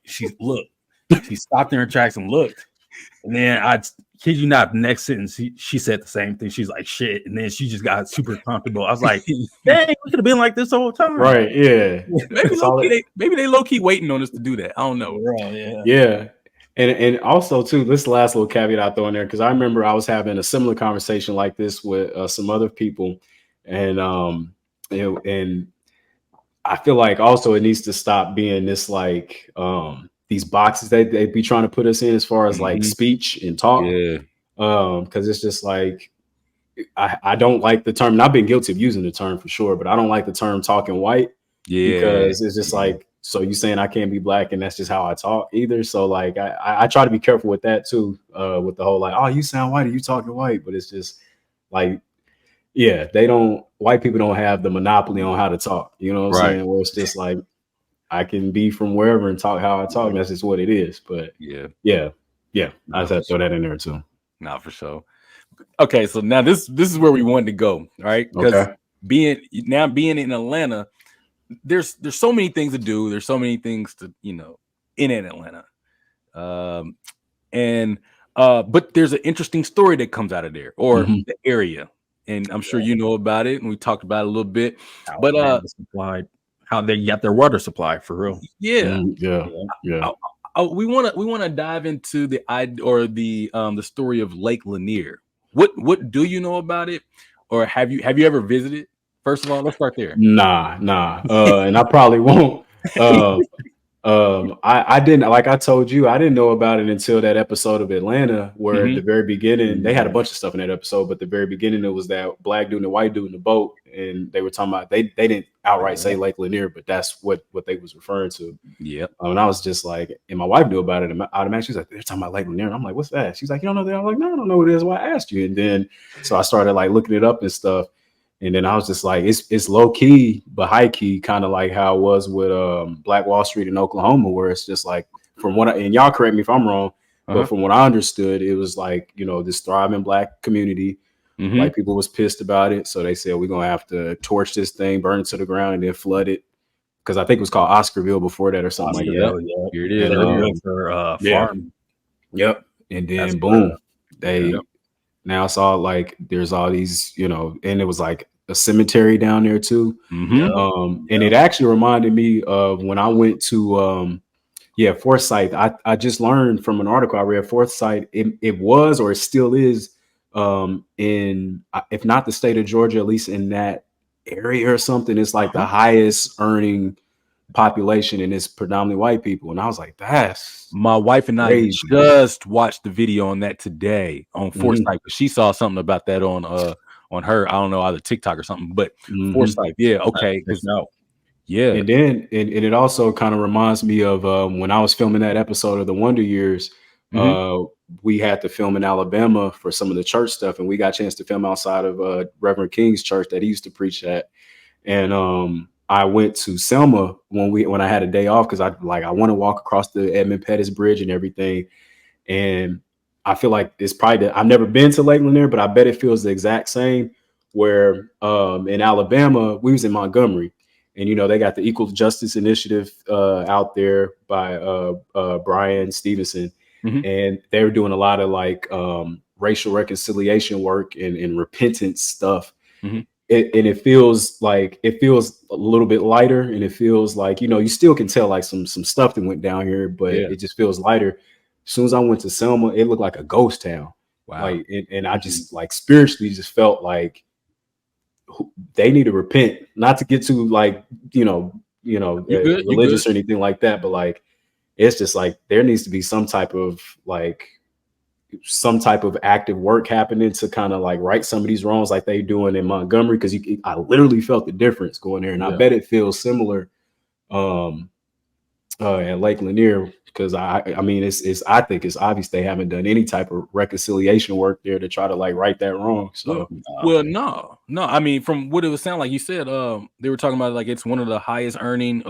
She stopped in her tracks and looked. And then I kid you not, the next sentence, she said the same thing. She's like, shit. And then she just got super comfortable. I was like, dang, we could have been like this the whole time. Right. Yeah. Maybe they low key waiting on us to do that. I don't know. Yeah. And also too, this last little caveat I throw in there, because I remember I was having a similar conversation like this with some other people, and and I feel like also it needs to stop being this like these boxes that they be trying to put us in as far as like speech and talk. Yeah. Because it's just like I don't like the term, and I've been guilty of using the term for sure, but I don't like the term talking white. Yeah. Because it's just like, so you saying I can't be black and that's just how I talk either. So like I try to be careful with that too, with the whole like, oh, you sound white, or you talking white, but it's just like, yeah, white people don't have the monopoly on how to talk. You know what I'm saying? Where it's just like I can be from wherever and talk how I talk, and that's just what it is. But yeah. I just had to throw that in there too. Nah, for sure. Okay, so now this is where we wanted to go, right? Because being in Atlanta, there's so many things to do. There's so many things to in Atlanta, but there's an interesting story that comes out of there or the area, and I'm sure you know about it, and we talked about it a little bit. How they got their water supply for real. Yeah. We want to dive into the story of Lake Lanier. What do you know about it, or have you ever visited? First of all, let's start there. Nah. And I probably won't. I didn't, like I told you, I didn't know about it until that episode of Atlanta, where at the very beginning, they had a bunch of stuff in that episode, but the very beginning, it was that black dude and the white dude in the boat. And they were talking about, they didn't outright say Lake Lanier, but that's what they was referring to. Yeah. And I was just like, and my wife knew about it. And automatically, she's like, they're talking about Lake Lanier. And I'm like, what's that? She's like, you don't know that? I'm like, no, I don't know what it is. Why I asked you. And then, so I started like looking it up and stuff. And then I was just like, it's low key, but high key, kind of like how it was with Black Wall Street in Oklahoma, where it's just like, from what and y'all correct me if I'm wrong, but from what I understood, it was like, this thriving black community. White people was pissed about it. So they said, we're going to have to torch this thing, burn it to the ground, and then flood it. Because I think it was called Oscarville before that or something like that. Yeah. Here it is. For farm. Yep. And then boom, now it's all like there's all these, and it was like a cemetery down there too. And it actually reminded me of when I went to Forsyth. I just learned from an article I read, Forsyth, it was, or it still is, in, if not the state of Georgia, at least in that area or something, it's like the highest earning population, and it's predominantly white people. And I was like, that's my wife and crazy. I just watched the video on that today on Forsyth. She saw something about that on her, I don't know, either TikTok or something, but Forsyth. Yeah. Okay. Yeah. And then and it also kind of reminds me of when I was filming that episode of the Wonder Years. We had to film in Alabama for some of the church stuff, and we got a chance to film outside of Reverend King's church that he used to preach at. And I went to Selma when I had a day off, because I want to walk across the Edmund Pettus Bridge and everything. And I feel like it's probably I've never been to Lake Lanier, but I bet it feels the exact same. Where in Alabama, we was in Montgomery, and they got the Equal Justice Initiative out there by Brian Stevenson, and they were doing a lot of like racial reconciliation work and repentance stuff. It feels a little bit lighter, and it feels like, you still can tell like some stuff that went down here, but it just feels lighter. As soon as I went to Selma, it looked like a ghost town. Wow. Like, and I just like spiritually just felt like they need to repent, not to get too like, religious or anything like that. But like, it's just like, there needs to be some type of active work happening to kind of like right some of these wrongs like they doing in Montgomery. Cause I literally felt the difference going there. And I bet it feels similar At Lake Lanier, because I mean it's I think it's obvious they haven't done any type of reconciliation work there to try to like right that wrong. Well, So no. I mean, from what it would sound like, you said they were talking about like it's one of the highest earning,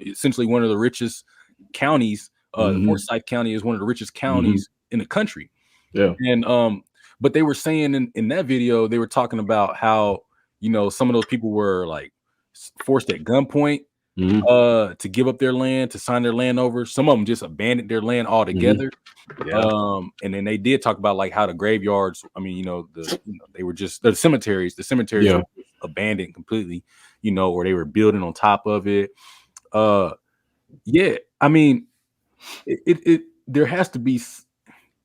essentially one of the richest counties. Forsyth County is one of the richest counties in the country. yeah, And but they were saying in that video, they were talking about how some of those people were like forced at gunpoint to give up their land, to sign their land over. Some of them just abandoned their land altogether. Yeah. And then they did talk about like how the graveyards, I mean, they were just the cemeteries yeah, were abandoned completely, or they were building on top of it. Yeah, I mean, it there has to be,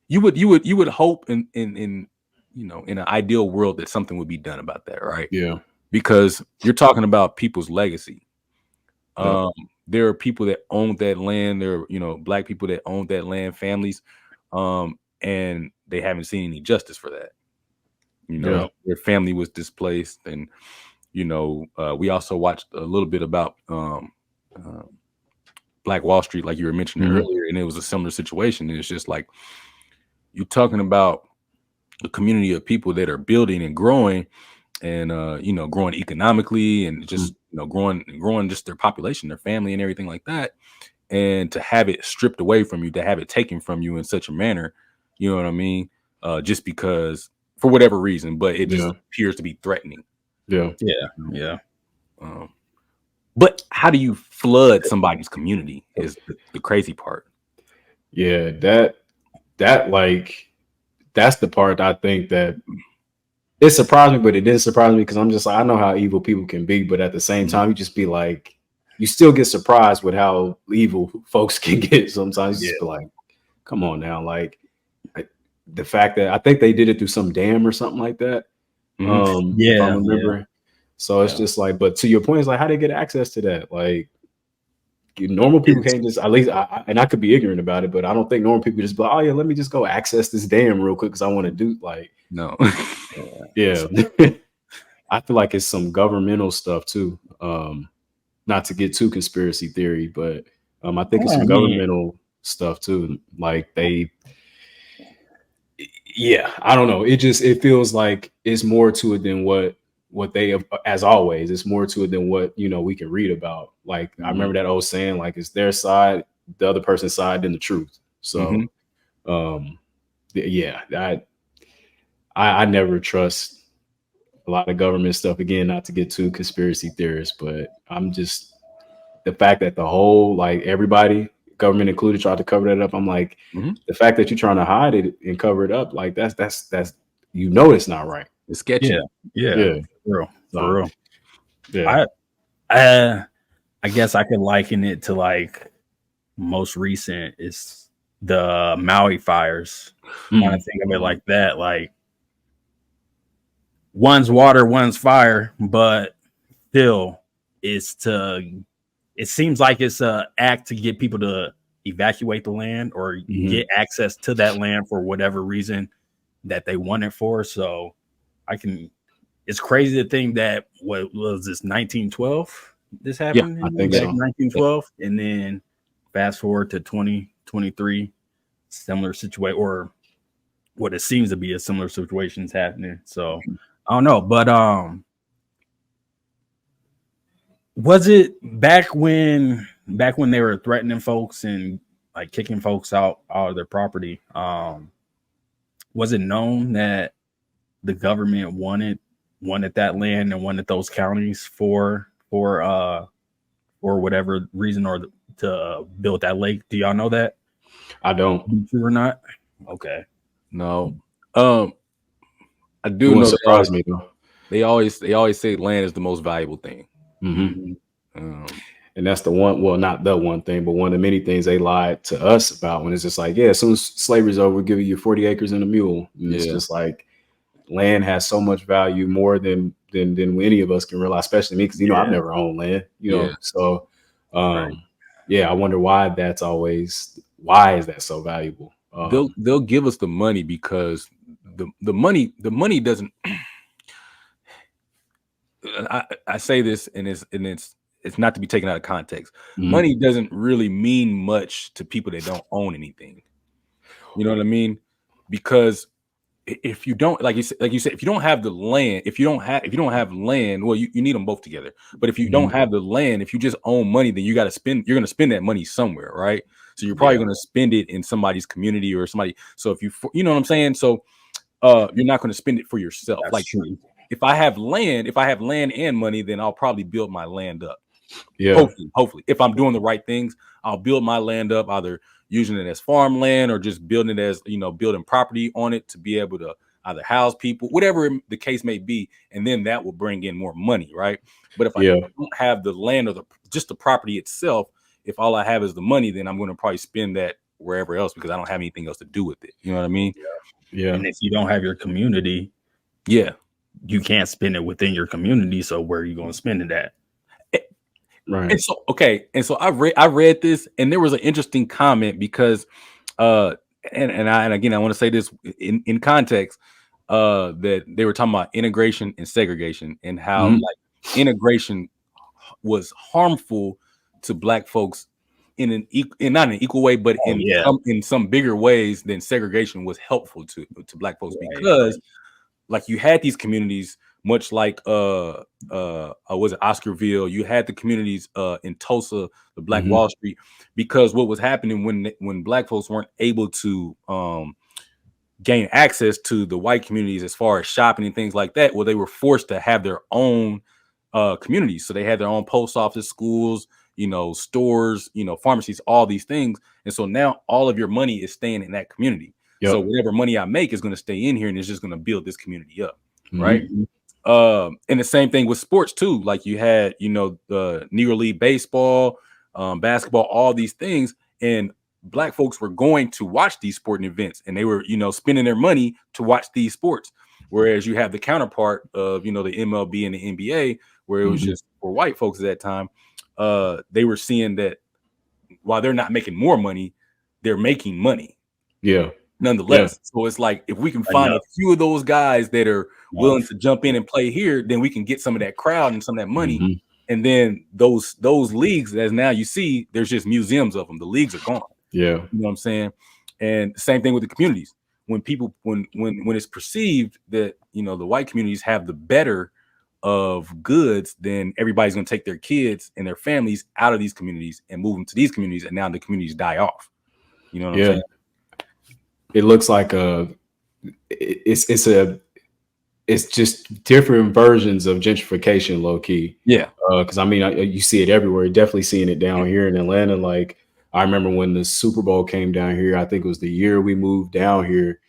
you would hope in in an ideal world that something would be done about that, right? yeah, Because you're talking about people's legacy. yeah, There are people that own that land. There are, black people that own that land, families, and they haven't seen any justice for that. yeah. Their family was displaced, and we also watched a little bit about Black Wall Street, like you were mentioning earlier, and it was a similar situation. It's just like you're talking about a community of people that are building and growing, and growing economically, and just growing just their population, their family, and everything like that. And to have it stripped away from you, to have it taken from you in such a manner, you know what I mean? Just because, for whatever reason, but it just appears to be threatening. Yeah. Yeah. But how do you flood somebody's community is the crazy part. Yeah, that like that's the part I think that it surprised me, but it didn't surprise me because I'm just like, I know how evil people can be, but at the same time, you just be like, you still get surprised with how evil folks can get sometimes. You just be like, come on now. Like the fact that I think they did it through some dam or something like that. If I remember. So it's just like, but to your point, it's like, how do they get access to that? Like, normal people can't just, at least, and I could be ignorant about it, but I don't think normal people just be like, oh yeah, let me just go access this dam real quick because I want to do like, no, yeah. I feel like it's some governmental stuff too. Not to get too conspiracy theory, but I think it's some governmental stuff too. Like yeah, I don't know. It feels like it's more to it than what they, as always, it's more to it than what we can read about. Like I remember that old saying, like it's their side, the other person's side, than the truth. So yeah, I never trust a lot of government stuff. Again, not to get too conspiracy theorist, but I'm just, the fact that the whole, like everybody, government included, tried to cover that up. I'm like, the fact that you're trying to hide it and cover it up, like that's it's not right. It's sketchy. Yeah. For real. Yeah. I guess I could liken it to like most recent is the Maui fires. Kind of think of it like that. Like one's water, one's fire, but still it seems like it's a act to get people to evacuate the land or get access to that land for whatever reason that they want it for. So it's crazy to think that what was this 1912 this happened? I think so. 1912, and then fast forward to 2023, similar situation, or what it seems to be a similar situation is happening. So I don't know, but was it back when they were threatening folks and like kicking folks out of their property? Was it known that the government wanted that land and wanted those counties for whatever reason, or to build that lake? Do y'all know that? I don't. True or not? Okay. No. I do know. Surprise me though. They always say land is the most valuable thing. And that's the one, well, not the one thing, but one of the many things they lied to us about, when it's just like, yeah, as soon as slavery's over, we'll give you 40 acres and a mule. And it's just like, land has so much value, more than any of us can realize, especially me, because I've never owned land, so I wonder why why is that so valuable? They'll give us the money because the money doesn't. I say this, and it's it's not to be taken out of context. Mhm. Money doesn't really mean much to people that don't own anything. You know what I mean? Because if you don't, like you said, if you don't have the land, if you don't have land, well, you need them both together. But if you don't have the land, if you just own money, then you're going to spend that money somewhere, right? So you're probably going to spend it in somebody's community or somebody. So if you know what I'm saying? So you're not going to spend it for yourself. That's like true. if I have land and money, then I'll probably build my land up. Yeah. Hopefully, if I'm doing the right things, I'll build my land up, either using it as farmland or just building it as, building property on it to be able to either house people, whatever the case may be. And then that will bring in more money, right? But if I don't have the land or just the property itself, if all I have is the money, then I'm going to probably spend that wherever else because I don't have anything else to do with it. You know what I mean? Yeah. And if you don't have your community, you can't spend it within your community. So where are you going to spend it at? Right. And so I read this, and there was an interesting comment because and again I want to say this in context, that they were talking about integration and segregation and how like integration was harmful to Black folks in not an equal way, but in some bigger ways than segregation was helpful to Black folks, because like you had these communities, much like was it Oscarville? You had the communities in Tulsa, the Black Wall Street, because what was happening when Black folks weren't able to gain access to the white communities as far as shopping and things like that, well, they were forced to have their own communities. So they had their own post office, schools, stores, pharmacies, all these things. And so now all of your money is staying in that community. So whatever money I make is going to stay in here and it's just going to build this community up. Right. And the same thing with sports too. Like you had, the Negro League baseball, basketball, all these things. And Black folks were going to watch these sporting events and they were, spending their money to watch these sports. Whereas you have the counterpart of, the MLB and the NBA, where it was just for white folks at that time. They were seeing that while they're not making more money, they're making money. Yeah. Nonetheless. So it's like, if we can find a few of those guys that are willing to jump in and play here, then we can get some of that crowd and some of that money. And then those leagues, as now you see, there's just museums of them. The leagues are gone. Yeah. You know what I'm saying? And same thing with the communities. When people, when it's perceived that, the white communities have the better of goods, then everybody's going to take their kids and their families out of these communities and move them to these communities. And now the communities die off. You know what I'm saying? It looks like it's just different versions of gentrification, low key. Yeah. Because you see it everywhere. You're definitely seeing it down here in Atlanta. Like I remember when the Super Bowl came down here. I think it was the year we moved down here.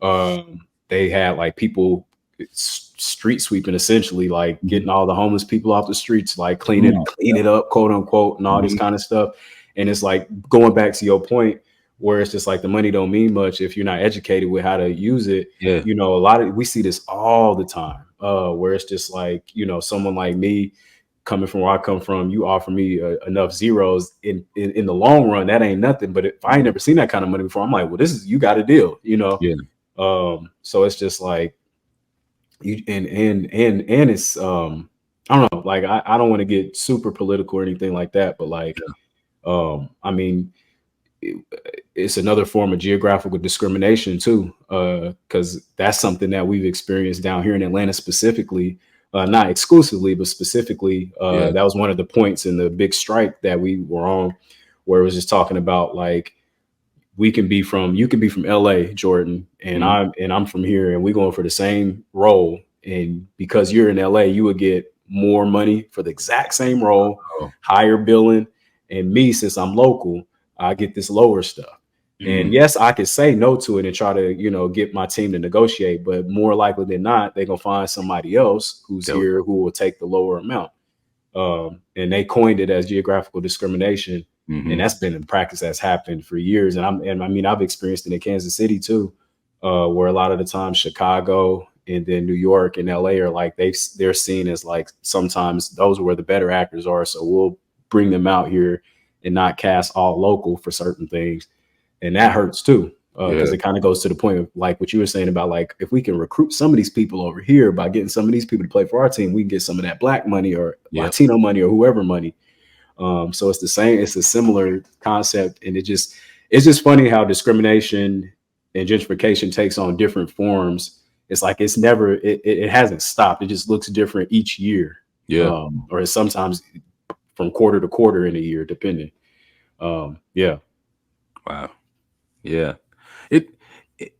They had like people street sweeping, essentially, like getting all the homeless people off the streets, like clean it up, quote unquote, and all this kind of stuff. And it's like going back to your point, where it's just like the money don't mean much if you're not educated with how to use it. Yeah. We see this all the time, where it's just like, someone like me coming from where I come from, you offer me enough zeros in the long run, that ain't nothing. But if I ain't never seen that kind of money before, I'm like, well, you got a deal, Yeah. So it's just like and it's I don't know, like I don't want to get super political or anything like that, but like it's another form of geographical discrimination too, because that's something that we've experienced down here in Atlanta specifically, not exclusively, but specifically. That was one of the points in the big strike that we were on, where it was just talking about like you can be from LA, Jordan, and I'm from here, and we're going for the same role, and because you're in LA, you would get more money for the exact same role, higher billing, and me, since I'm local, I get this lower stuff. And yes, I could say no to it and try to, get my team to negotiate, but more likely than not, they're going to find somebody else who's here who will take the lower amount. And they coined it as geographical discrimination. And that's been in practice, that's happened for years. And I've experienced it in Kansas City too, where a lot of the time Chicago and then New York and LA are like, they're seen as like, sometimes those are where the better actors are. So we'll bring them out here and not cast all local for certain things. And that hurts too, because it kind of goes to the point of like what you were saying about like, if we can recruit some of these people over here by getting some of these people to play for our team, we can get some of that Black money or Latino money or whoever money. So it's the same. It's a similar concept, and it's just funny how discrimination and gentrification takes on different forms. It's like it's never it hasn't stopped. It just looks different each year, Yeah. or sometimes from quarter to quarter in a year, depending. Yeah. Wow. Yeah. It, it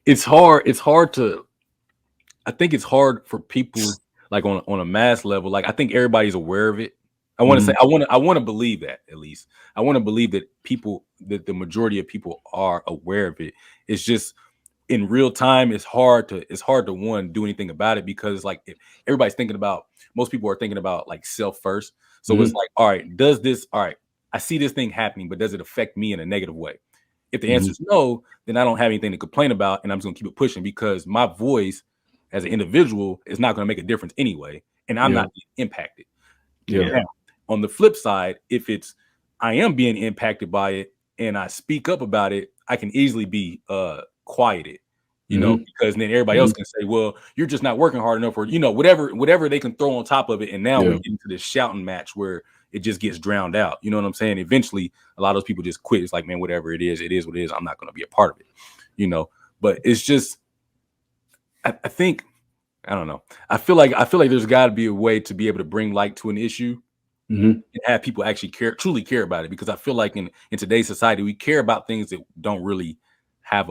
it's hard. It's hard to. I think it's hard for people like on a mass level. Like I think everybody's aware of it. I want to say I want to believe that at least. I want to believe that the majority of people are aware of it. It's just in real time, it's hard to one do anything about it because like if everybody's thinking about most people are thinking about like self first. So it's like, all right, all right, I see this thing happening, but does it affect me in a negative way? If the answer is no, then I don't have anything to complain about, and I'm just gonna keep it pushing because my voice as an individual is not gonna make a difference anyway, and I'm not being impacted. Yeah. Now, on the flip side, if I am being impacted by it and I speak up about it, I can easily be quieted, because then everybody else can say, well, you're just not working hard enough, or whatever they can throw on top of it. And now we get into this shouting match where it just gets drowned out. You know what I'm saying? Eventually a lot of those people just quit. It's like, man, whatever it is what it is. I'm not going to be a part of it, but it's just, I think, I don't know. I feel like there's got to be a way to be able to bring light to an issue and have people actually truly care about it. Because I feel like in today's society, we care about things that don't really have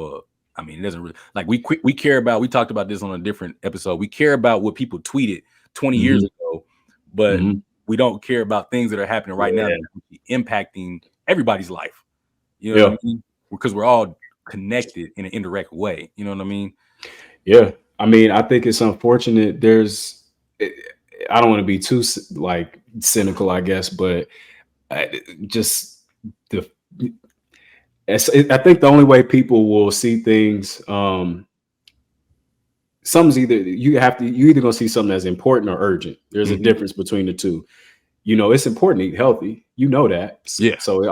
it doesn't really, like we care about, we talked about this on a different episode. We care about what people tweeted 20 years ago, but we don't care about things that are happening right now that are impacting everybody's life. You know what I mean? Because we're all connected in an indirect way. You know what I mean? Yeah. I mean, I think it's unfortunate. I don't want to be too like cynical, I guess, but I think the only way people will see things, something's either you either gonna see something as important or urgent. There's a difference between the two. It's important to eat healthy. You know that. Yeah. So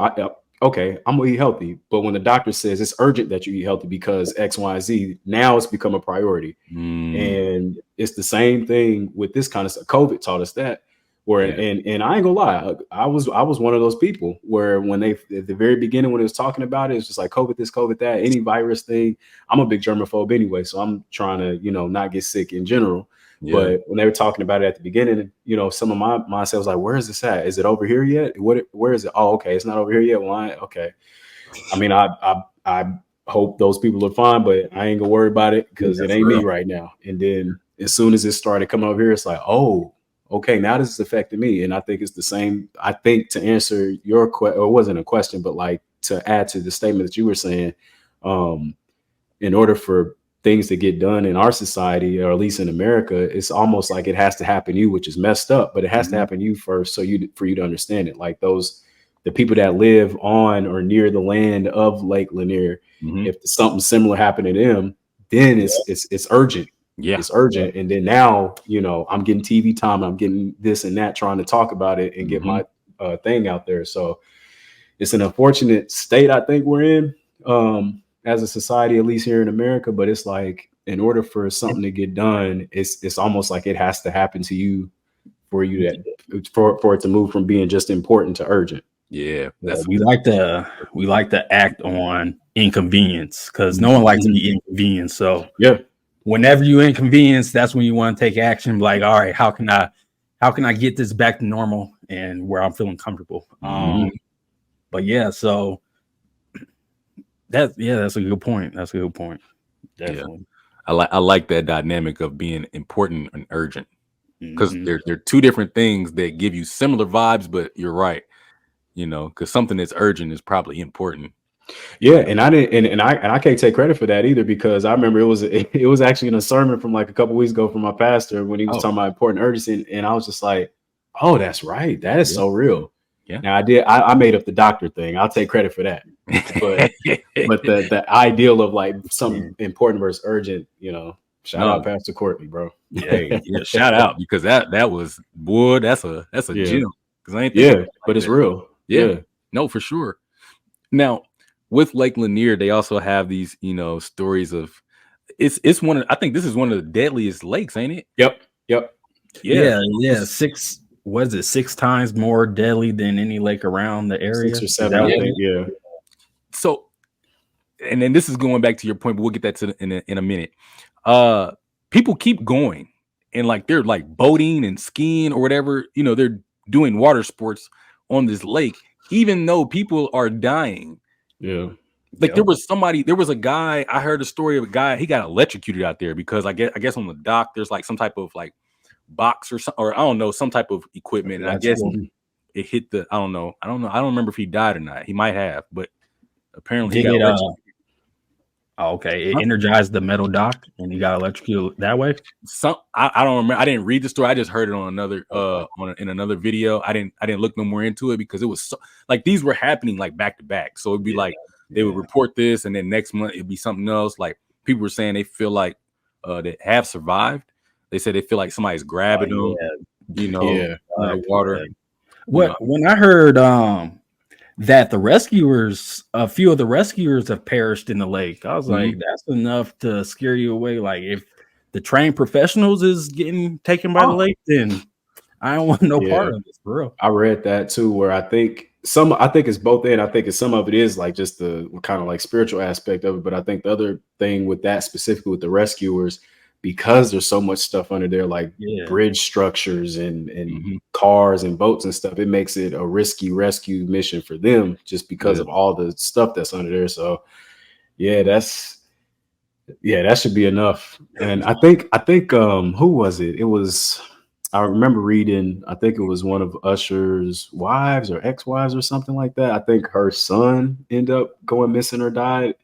okay, I'm gonna eat healthy. But when the doctor says it's urgent that you eat healthy because X, Y, Z, now it's become a priority. And it's the same thing with this kind of stuff. COVID taught us that. And I ain't gonna lie, I was one of those people where when at the very beginning when it was talking about it, it's just like COVID this, COVID that, any virus thing. I'm a big germaphobe anyway, so I'm trying to not get sick in general. Yeah. But when they were talking about it at the beginning, some of my mindset was like, where is this at? Is it over here yet? Where is it? Oh, okay, it's not over here yet. Well, okay. I mean, I hope those people are fine, but I ain't gonna worry about it because it ain't me right now. And then as soon as it started coming over here, it's like, oh, okay, now this is affecting me. And I think it's the same. I think to answer your question, or it wasn't a question, but like to add to the statement that you were saying, in order for things to get done in our society, or at least in America, it's almost like it has to happen to you, which is messed up, but it has to happen to you first for you to understand it. Like the people that live on or near the land of Lake Lanier, if something similar happened to them, then it's urgent. Yeah, it's urgent. And then now, I'm getting TV time, I'm getting this and that, trying to talk about it and get my thing out there. So it's an unfortunate state I think we're in as a society, at least here in America. But it's like, in order for something to get done, it's almost like it has to happen to you for it to move from being just important to urgent. Yeah, we like to act on inconvenience because no one likes to be inconvenienced. So yeah, whenever you inconvenience, that's when you want to take action. Like, all right, how can I get this back to normal and where I'm feeling comfortable? But yeah, so that's a good point. That's a good point. Definitely. Yeah. I like that dynamic of being important and urgent because they're two different things that give you similar vibes, but you're right. Because something that's urgent is probably important. Yeah, and I didn't, and I can't take credit for that either, because I remember it was actually in a sermon from like a couple weeks ago from my pastor when he was talking about important urgency, and I was just like, oh, that's right, that is so real. Yeah. Now I made up the doctor thing. I'll take credit for that, but the ideal of like something important versus urgent, shout out Pastor Courtney, bro. Yeah, shout out, because that was, boy, that's a gem. Because I ain't but it's real. Yeah, no, for sure. Now, with Lake Lanier, they also have these, stories of it's I think this is one of the deadliest lakes, ain't it? Yep. Yeah. was it 6 times more deadly than any lake around the area? 6 or Is 7, that I what think. Yeah. So, and then this is going back to your point, but we'll get that to in a minute. People keep going, and like they're like boating and skiing or whatever, you know, they're doing water sports on this lake, even though people are dying. Yeah. Like there was a guy, I heard a story of a guy, he got electrocuted out there because I guess on the dock there's like some type of like box or something, or I don't know, some type of equipment. And I guess it hit the, I don't know. I don't remember if he died or not. He might have, but apparently he got electrocuted. Okay, it energized the metal dock and he got electrocuted that way. I don't remember. I didn't read the story. I just heard it on another in another video. I didn't look no more into it because it was like these were happening like back to back. So it'd be like they would report this, and then next month it'd be something else. Like people were saying they feel like they have survived. They said they feel like somebody's grabbing them, you know, in the water. When I heard that a few of the rescuers have perished in the lake, I was like, that's enough to scare you away. Like if the trained professionals is getting taken by the lake, then I don't want no part of this, bro. I read that too, where I think it's both in. I think some of it is like just the kind of like spiritual aspect of it, but I think the other thing with that specifically with the rescuers, because there's so much stuff under there, like bridge structures and cars and boats and stuff, it makes it a risky rescue mission for them just because of all the stuff that's under there. So that should be enough. And I think who was it? It was, I remember reading, I think it was one of Usher's wives or ex-wives or something like that. I think her son ended up going missing or died.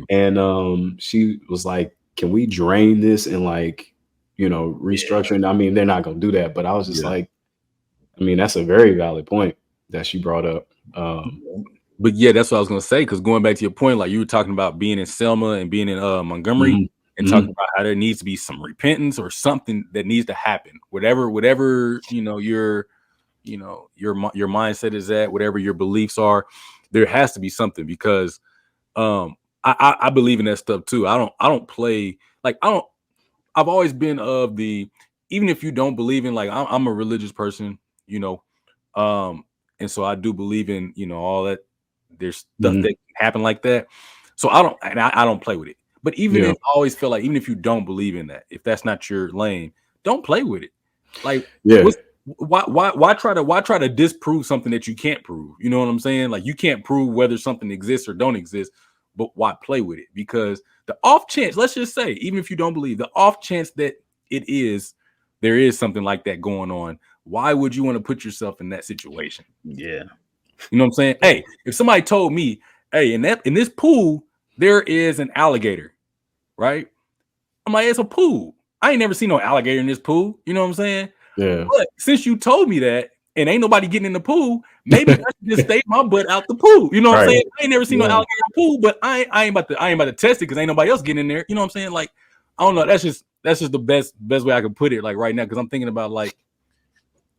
And she was like, can we drain this and like, you know, restructuring? I mean, they're not going to do that, but I was just like, I mean, that's a very valid point that she brought up. But yeah, that's what I was going to say. Because going back to your point, like you were talking about being in Selma and being in Montgomery and talking about how there needs to be some repentance or something that needs to happen. Whatever, you know, your mindset is at, whatever your beliefs are, there has to be something because I believe in that stuff too. I don't play like I've always been of the, even if you don't believe in, like I'm a religious person, you know, and so I do believe in, you know, all that. There's stuff that can happen like that. So I don't play with it. But even if I always feel like, even if you don't believe in that, if that's not your lane, don't play with it. Like why try to disprove something that you can't prove? You know what I'm saying? Like you can't prove whether something exists or don't exist. But why play with it? Because the off chance, let's just say, even if you don't believe, the off chance that there is something like that going on, why would you want to put yourself in that situation? Yeah. You know what I'm saying? Hey, if somebody told me, hey, in this pool, there is an alligator, right? I'm like, it's a pool. I ain't never seen no alligator in this pool. You know what I'm saying? Yeah. But since you told me that, and ain't nobody getting in the pool, maybe I should just stay my butt out the pool. You know what I'm saying? I ain't never seen no alligator in the pool, but I ain't about to test it because ain't nobody else getting in there. You know what I'm saying? Like, I don't know. That's just the best way I can put it. Like right now, because I'm thinking about like,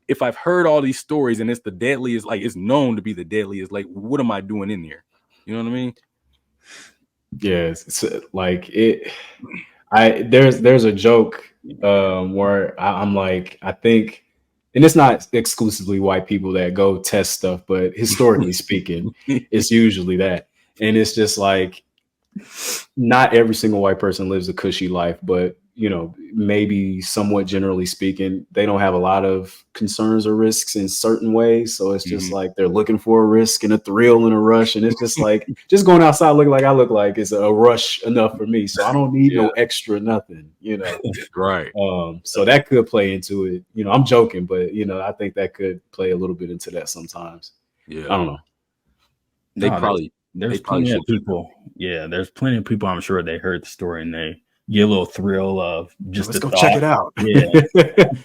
if I've heard all these stories and it's the deadliest, like it's known to be the deadliest, like what am I doing in there? You know what I mean? Yeah, it's like it. There's a joke where I'm like, I think, and it's not exclusively white people that go test stuff, but historically speaking, it's usually that. And it's just like, not every single white person lives a cushy life, but you know, maybe somewhat generally speaking, they don't have a lot of concerns or risks in certain ways. So it's just like they're looking for a risk and a thrill and a rush. And it's just like, just going outside looking like I look like is a rush enough for me. So I don't need no extra nothing, you know. Right. So that could play into it. You know, I'm joking, but you know, I think that could play a little bit into that sometimes. Yeah. I don't know. There's plenty of people. Yeah, there's plenty of people. I'm sure they heard the story and they get a little thrill of just let's go check it out. Yeah,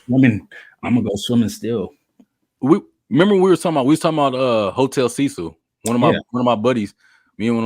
I'm gonna go swimming still. We remember we was talking about Hotel Cecil. One of my buddies, me and one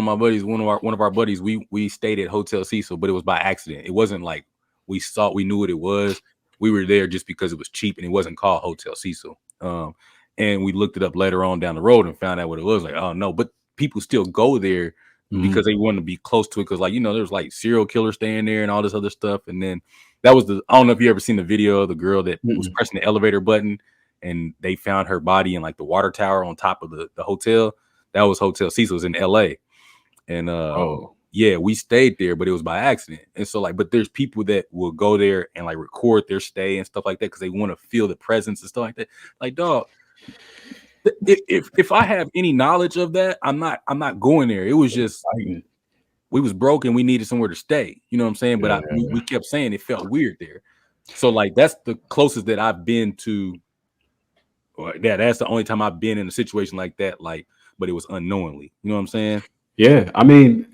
of our buddies, we stayed at Hotel Cecil, but it was by accident. It wasn't like we knew what it was. We were there just because it was cheap and it wasn't called Hotel Cecil. And we looked it up later on down the road and found out what it was. Like, oh no, but people still go there because they want to be close to it. Because like, you know, there's like serial killers staying there and all this other stuff. And then that was I don't know if you ever seen the video of the girl that was pressing the elevator button and they found her body in like the water tower on top of the hotel. That was Hotel Cecil's in LA. And yeah, we stayed there, but it was by accident. And so like, but there's people that will go there and like record their stay and stuff like that because they want to feel the presence and stuff like that. Like, dog, if I have any knowledge of that, I'm not going there. It was just we was broke and we needed somewhere to stay. You know what I'm saying? But we kept saying it felt weird there. So like that's the closest that I've been to. That's the only time I've been in a situation like that. Like, but it was unknowingly. You know what I'm saying? Yeah, I mean,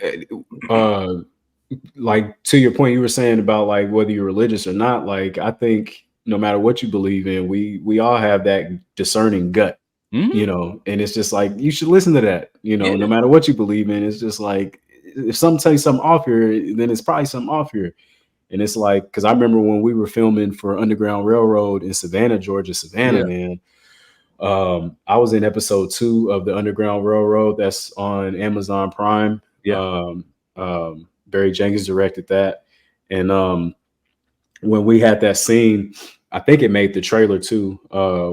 like to your point, you were saying about like whether you're religious or not. Like, I think no matter what you believe in, we all have that discerning gut, you know. And it's just like you should listen to that, you know. No matter what you believe in, it's just like if someone tells you something off here, then it's probably something off here. And it's like because I remember when we were filming for Underground Railroad in Savannah, Georgia, man. I was in episode 2 of the Underground Railroad that's on Amazon Prime. Barry Jenkins directed that. And when we had that scene, I think it made the trailer too,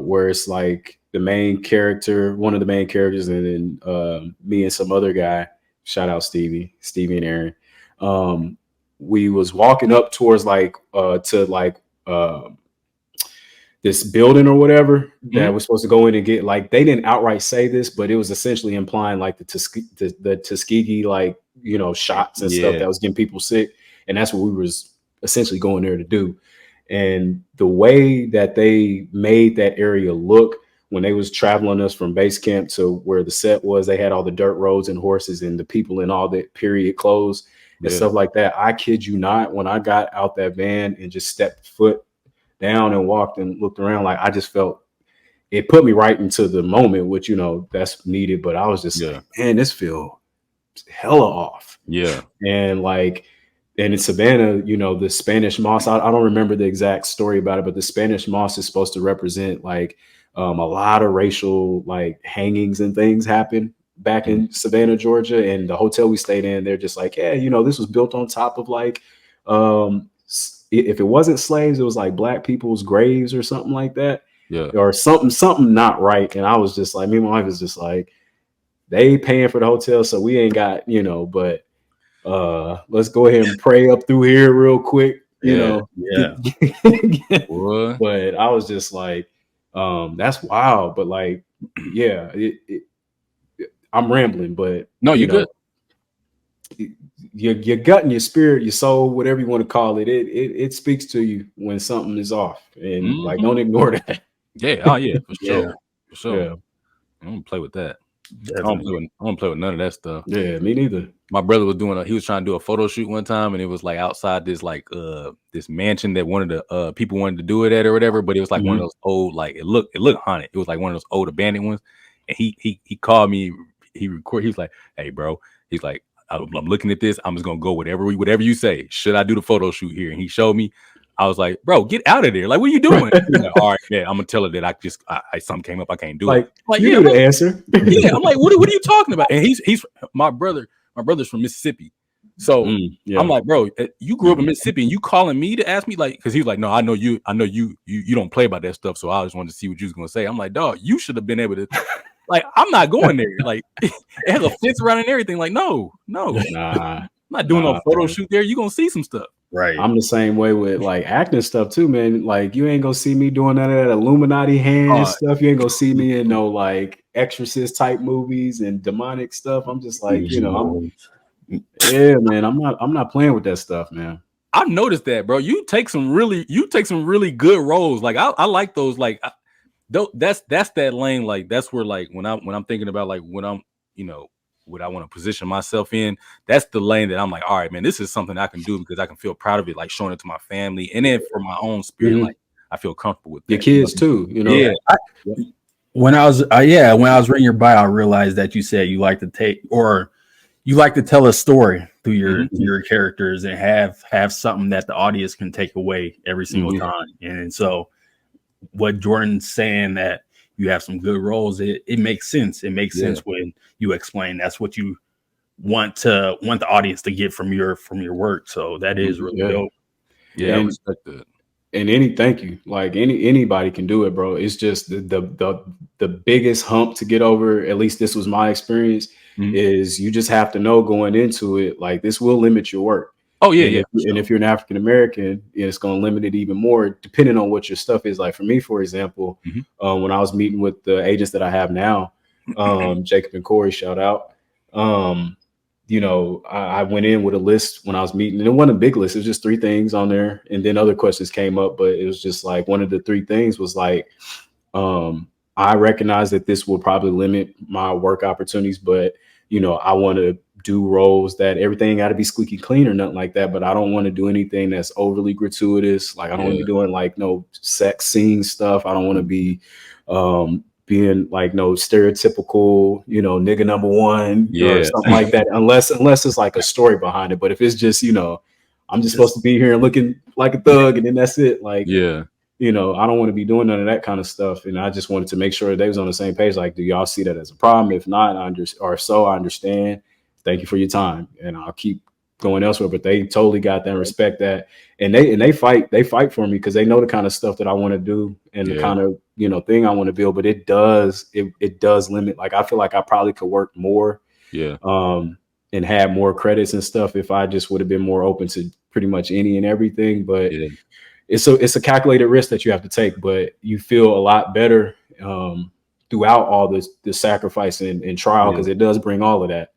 where it's like the main character, one of the main characters, and then me and some other guy, shout out Stevie and Aaron. We was walking up towards like this building or whatever that was supposed to go in and get, like, they didn't outright say this, but it was essentially implying like the Tuskegee, like, you know, shots and stuff that was getting people sick. And that's what we was essentially going there to do. And the way that they made that area look when they was traveling us from base camp to where the set was, they had all the dirt roads and horses and the people in all that period clothes and stuff like that. I kid you not, when I got out that van and just stepped foot down and walked and looked around, like I just felt it put me right into the moment, which, you know, that's needed. But I was just like, man, this feel hella off. And like, and in Savannah, you know, the Spanish moss, I don't remember the exact story about it, but the Spanish moss is supposed to represent like a lot of racial like hangings and things happen back in Savannah, Georgia. And the hotel we stayed in, they're just like, yeah, you know, this was built on top of like if it wasn't slaves, it was like black people's graves or something like that. Or something not right. And I was just like, me and my wife was just like, they paying for the hotel, so we ain't got, you know, but let's go ahead and pray up through here real quick, you know. But I was just like, that's wild. But like, yeah, I'm rambling, but no, you're good. Your gut and your spirit, your soul, whatever you want to call it, it speaks to you when something is off, and like don't ignore that. For sure. I don't play with that. I don't play with none of that stuff. Yeah, me neither. My brother was he was trying to do a photo shoot one time, and it was like outside this like this mansion that one of the people wanted to do it at or whatever, but it was like one of those old, like it looked haunted. It was like one of those old abandoned ones. And he called me, he's like, hey bro, he's like, I'm looking at this, I'm just gonna go whatever you say. Should I do the photo shoot here? And he showed me. I was like, bro, get out of there. Like, what are you doing? Like, all right, man, I'm gonna tell her that I something came up, I can't do it. Like, you knew the answer. I'm like, what are you talking about? And he's my brother's from Mississippi. So I'm like, bro, you grew up in Mississippi and you calling me to ask me, like, because he was like, no, I know you don't play about that stuff. So I just wanted to see what you was gonna say. I'm like, dog, you should have been able to. Like, I'm not going there. Like, it has a fence around and everything. Like, no, I'm not doing no photo shoot there. You're gonna see some stuff. Right. I'm the same way with like acting stuff too, man. Like, you ain't gonna see me doing none of that Illuminati hand stuff. You ain't gonna see me in no like exorcist type movies and demonic stuff. I'm just like, you know, man, I'm not playing with that stuff, man. I've noticed that, bro. You take some really good roles. Like, I like those. Like, that's that lane. Like, that's where, like, when I'm thinking about like when I'm, you know, what I want to position myself in, that's the lane that I'm like, all right, man, this is something I can do because I can feel proud of it, like showing it to my family, and then for my own spirit, like I feel comfortable with your kids too, you know. Yeah. When I was reading your bio, I realized that you said you like to tell a story through your characters and have something that the audience can take away every single time. And so what Jordan's saying, that you have some good roles, it makes sense. It makes sense when you explain that's what you want the audience to get from your work. So that is really dope. Yeah, I respect that. And thank you. Like anybody can do it, bro. It's just the biggest hump to get over, at least this was my experience, Mhm. is you just have to know going into it, like this will limit your work. Oh yeah, And yeah. if you're an African American, it's going to limit it even more, depending on what your stuff is. Like for me, for example, Mhm. when I was meeting with the agents that I have now, Jacob and Corey, shout out. Um, I went in with a list when I was meeting, and it wasn't a big list. It was just 3 things on there, and then other questions came up. But it was just like one of the 3 things was like, I recognize that this will probably limit my work opportunities, but I want to do roles that everything got to be squeaky clean or nothing like that. But I don't want to do anything that's overly gratuitous. Like I don't want to be doing like no sex scene stuff. I don't want to be being like no stereotypical, nigga number 1 or Yeah. something like that, unless it's like a story behind it. But if it's just, I'm just supposed to be here and looking like a thug and then that's it. Like, Yeah. I don't want to be doing none of that kind of stuff. And I just wanted to make sure they was on the same page. Like, do y'all see that as a problem? If not, I understand. Thank you for your time. And I'll keep going elsewhere. But they totally got that and respect that. And they fight for me because they know the kind of stuff that I want to do and the kind of, thing I want to build. But it does limit. Like, I feel like I probably could work more. Yeah. And have more credits and stuff if I just would have been more open to pretty much any and everything. But Yeah. it's a calculated risk that you have to take, but you feel a lot better throughout all the sacrifice and trial, because it does bring all of that.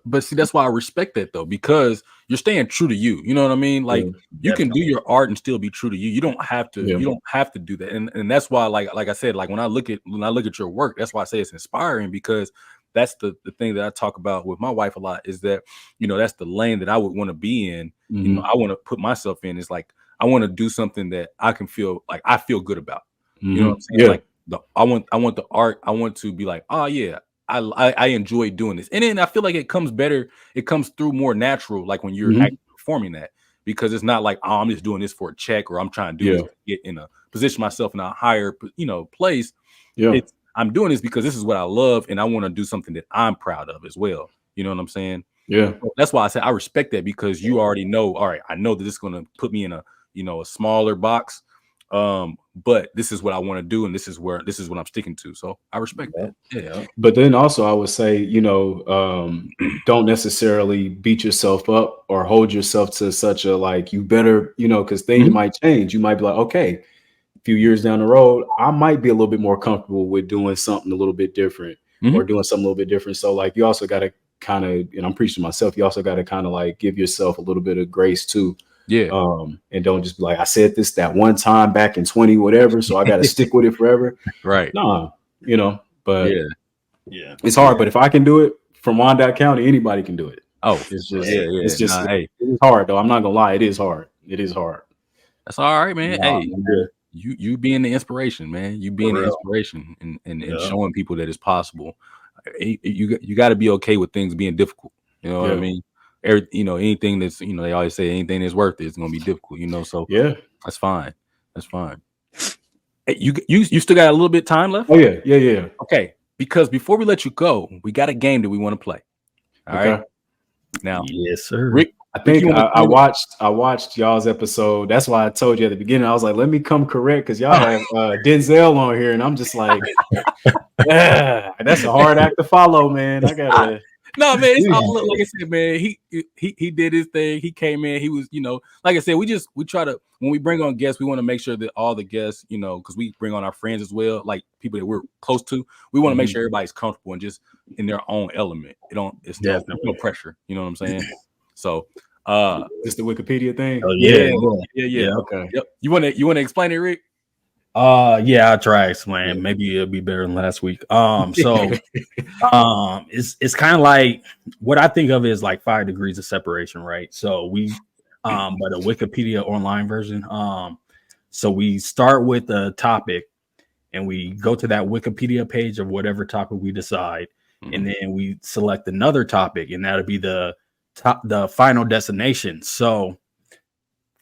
But see, that's why I respect that though, because you're staying true to you. You know what I mean? Like you can do your art and still be true to you. You don't have to. You don't have to do that. And that's why, like I said, like when I look at your work, that's why I say it's inspiring, because that's the thing that I talk about with my wife a lot, is that, that's the lane that I would want to be in. I want to put myself in. It's like I want to do something that I can feel like I feel good about. You know what I'm saying? Yeah. Like I want the art. I want to be like, oh yeah, I enjoy doing this. And then I feel like it comes better. It comes through more natural, like when you're actually performing that, because it's not like, oh, I'm just doing this for a check, or I'm trying to do this to get in a position myself in a higher, place. It's I'm doing this because this is what I love, and I want to do something that I'm proud of as well. You know what I'm saying? Yeah. That's why I said I respect that, because you already know, all right, I know that this is going to put me in a, a smaller box. But this is what I want to do, and this is what I'm sticking to. So I respect that. Yeah. But then also I would say, don't necessarily beat yourself up or hold yourself to such a, like, you better, because things might change. You might be like, okay, a few years down the road, I might be a little bit more comfortable with doing something a little bit different or doing something a little bit different. So like, you also got to kind of, and I'm preaching to myself, you also got to kind of like give yourself a little bit of grace too. Yeah. And don't just be like, I said this that one time back in 20 whatever, so I got to stick with it forever. Right. No, but yeah, it's hard. But if I can do it from Wyandotte County, anybody can do it. Oh, it's just it's just it is hard though. I'm not gonna lie, it is hard. It is hard. That's all right, man. Nah, hey, you being the inspiration, man. You being the inspiration and showing people that it's possible. You got to be okay with things being difficult. You know what I mean? Anything that's, they always say anything that's worth it is going to be difficult, so that's fine. That's fine. Hey, you still got a little bit of time left? Oh yeah. Okay, because before we let you go, we got a game that we want to play. All right. Now, yes, sir. Rick, I think I watched y'all's episode. That's why I told you at the beginning. I was like, let me come correct, because y'all have Denzel on here, and I'm just like, that's a hard act to follow, man. I gotta. No, man, it's all, like I said, man. He did his thing. He came in. He was, like I said, we try to, when we bring on guests, we want to make sure that all the guests, because we bring on our friends as well, like people that we're close to. We want to make sure everybody's comfortable and just in their own element. It's no pressure. You know what I'm saying? So, just the Wikipedia thing. Oh, yeah. Okay. Yep. You want to explain it, Rick? Yeah, I'll try to explain. Maybe it'll be better than last week. So it's kind of like, what I think of is like 5 degrees of separation, right? So we but a Wikipedia online version. So we start with a topic and we go to that Wikipedia page of whatever topic we decide, and then we select another topic, and that'll be the final destination. So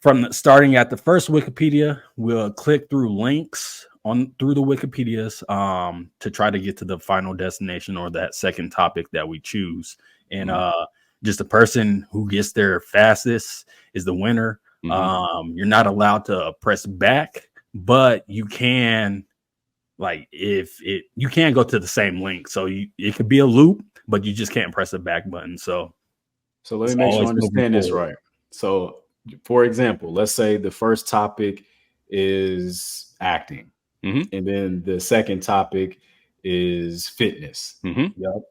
from starting at the first Wikipedia, we'll click through links through the Wikipedias to try to get to the final destination, or that second topic that we choose. And just the person who gets there fastest is the winner. You're not allowed to press back, but you can, like, you can go to the same link. So it could be a loop, but you just can't press the back button. So let me make sure I understand this right. So, for example, let's say the first topic is acting, and then the second topic is fitness. Yep.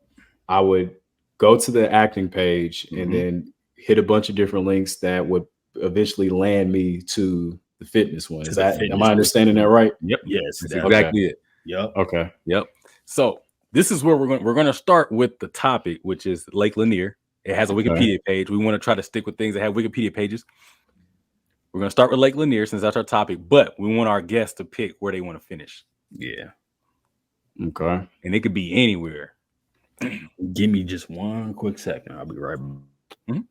I would go to the acting page and then hit a bunch of different links that would eventually land me to the fitness one. Am I understanding that right? Yep. Yes, that's exactly it. Yep. Okay. Yep. So this is where we're going to start with the topic, which is Lake Lanier. It has a Wikipedia page. We want to try to stick with things that have Wikipedia pages. We're going to start with Lake Lanier since that's our topic, but we want our guests to pick where they want to finish. Yeah. Okay. And it could be anywhere. Give me just one quick second. I'll be right back.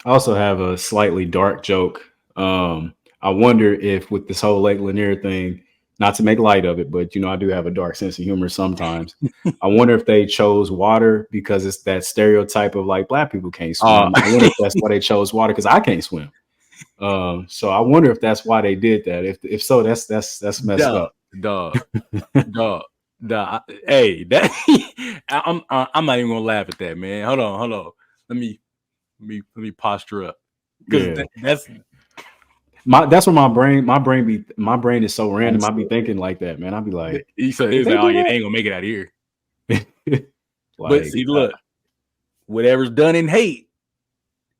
I also have a slightly dark joke. I wonder if with this whole Lake Lanier thing, not to make light of it, but I do have a dark sense of humor sometimes. I wonder if they chose water because it's that stereotype of like black people can't swim. I wonder if that's why they chose water, because I can't swim. So I wonder if that's why they did that. If so, that's messed up. Dog. Hey, that I'm not even gonna laugh at that, man. Hold on. Let me posture up, because that's what my brain is so random. I be thinking like that, man. I be like, they ain't gonna make it out of here. But see, look, whatever's done in hate,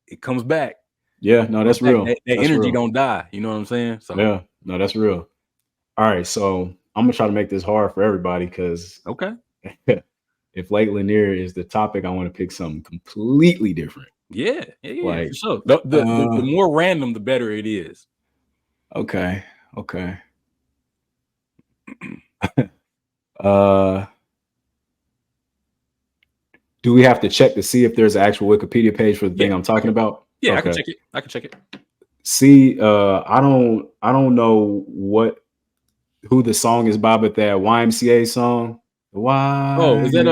it comes back. Yeah, no, that's real. That energy don't die. You know what I'm saying? So yeah, no, that's real. All right, so I'm gonna try to make this hard for everybody, because if Lake Lanier is the topic, I want to pick something completely different. Yeah, for sure. The more random, the better it is. Okay. Do we have to check to see if there's an actual Wikipedia page for the thing I'm talking about? Yeah, okay. I can check it. See, I don't know who the song is by, but that YMCA song. Why? Oh, is that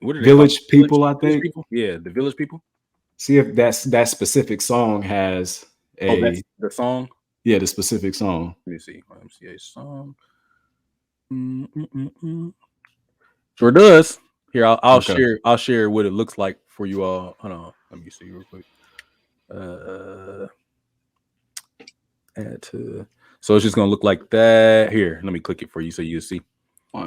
what are they Village People? I think. Village People? Yeah, the Village People. See if that specific song has that's the song. Yeah, the specific song. Let me see. YMCA song. Sure does. Here, I'll share. I'll share what it looks like for you all. Hold on. Let me see real quick. Add to. So it's just gonna look like that. Here, let me click it for you so you see.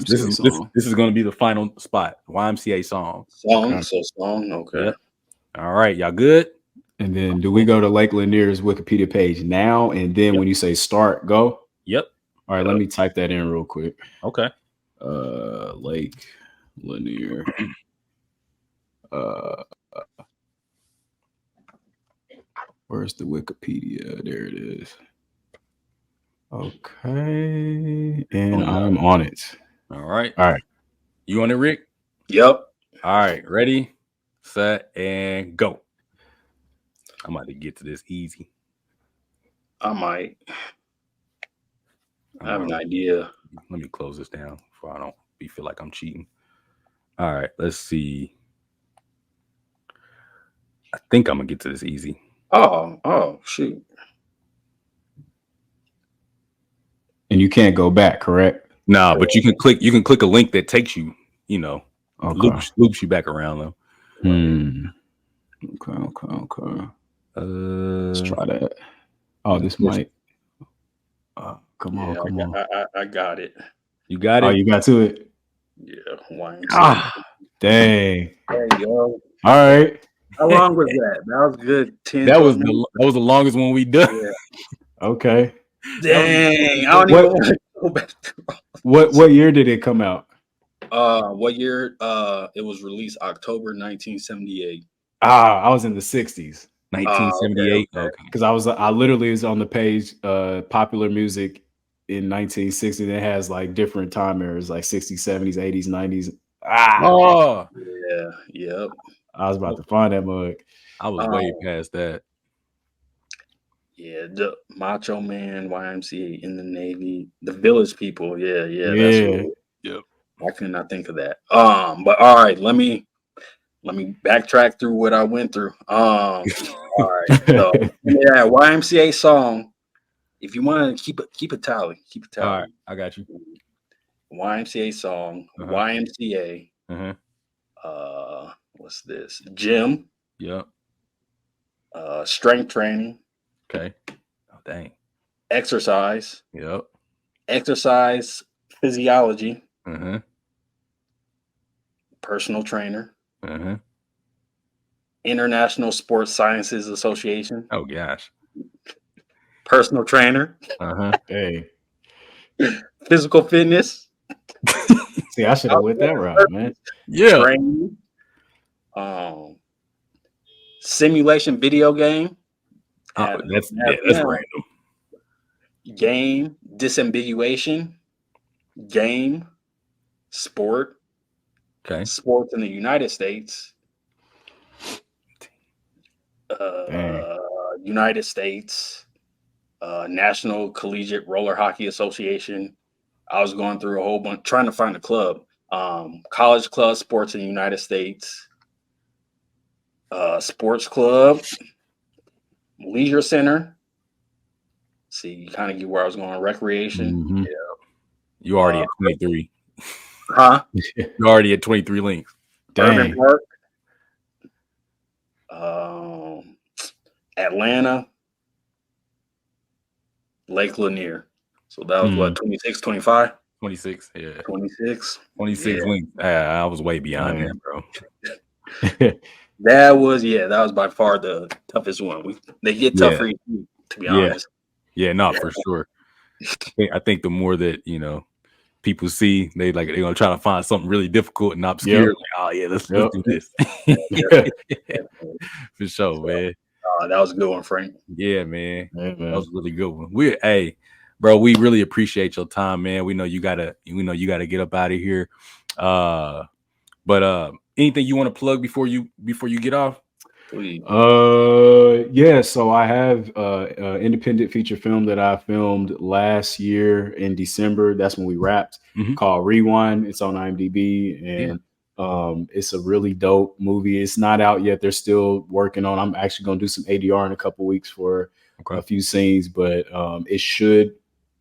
This is going to be the final spot. YMCA song. Song. Okay. Yep. All right, y'all good? And then do we go to Lake Lanier's Wikipedia page now? And then when you say start, go? Yep. All right, let me type that in real quick. Okay. Lake Lanier. Where's the Wikipedia? There it is. Okay. And I'm on it. All right. You on it, Rick? Yep. All right. Ready, set, and go. I'm about to get to this easy. I might. I have an idea. Let me close this down before I don't feel like I'm cheating. All right. Let's see. I think I'm gonna get to this easy. Oh, shoot. And you can't go back, correct? No, but you can click a link that takes you, loops you back around though. Okay. Let's try that. Oh, this might. Come on. I got it. You got it? Oh, you got to it? Yeah. Dang. There you go. All right. How long was that? That was good. 10. That was the longest one we done. Yeah. Okay. Dang. I don't even want to go back. What year did it come out? What year? It was released October 1978. I was in the 60s. 1978. Okay. Because I literally was on the page, popular music in 1960. It has like different time eras, like 60s, 70s, 80s, 90s. Oh, yeah. Yep. I was about to find that mug. I was way past that. Yeah, the Macho Man, YMCA, in the Navy, the Village People. Yeah. Yep. I could not think of that. But all right, let me backtrack through what I went through. All right. So yeah, YMCA song. If you want to keep a tally, keep a All tally. right, I got you. YMCA song. Uh-huh. YMCA. Uh-huh. What's this? Gym. Yep. Strength training. Okay. Oh, dang. Exercise. Yep. Exercise physiology. Uh-huh. Personal trainer. Uh-huh. International Sports Sciences Association. Oh gosh. Personal trainer. Uh-huh. Hey, Physical fitness. see, I should have went that route, man. Yeah. Training. Simulation video game. That's random. Game. Disambiguation. Game. Sport. Okay. Sports in the United States. Dang. United States. National Collegiate Roller Hockey Association. I was going through a whole bunch trying to find a club. College club sports in the United States. Sports club. Leisure center. See, you kind of get where I was going. Recreation. Mhm. Yeah. You already at 23. Huh? You're already at 23 links. Urban Dang. Park. Atlanta. Lake Lanier. So that was what, 26, 25? 26. Yeah. 26. 26 Yeah. links. I was way beyond that, bro. That was by far the toughest one. They get tougher, to be honest. Yeah, no, for sure. I think the more that people see, they're gonna try to find something really difficult and obscure. Yep. Like, oh yeah, let's do this. For sure, man. That was a good one, Frank. Yeah, man. Hey, man. That was a really good one. Bro, we really appreciate your time, man. We know you gotta get up out of here. But anything you want to plug before you get off? Please. Yeah, so I have an independent feature film that I filmed last year in December. That's when we wrapped, called Rewind. It's on IMDb, and it's a really dope movie. It's not out yet. They're still working on. I'm actually going to do some ADR in a couple weeks for a few scenes, but it should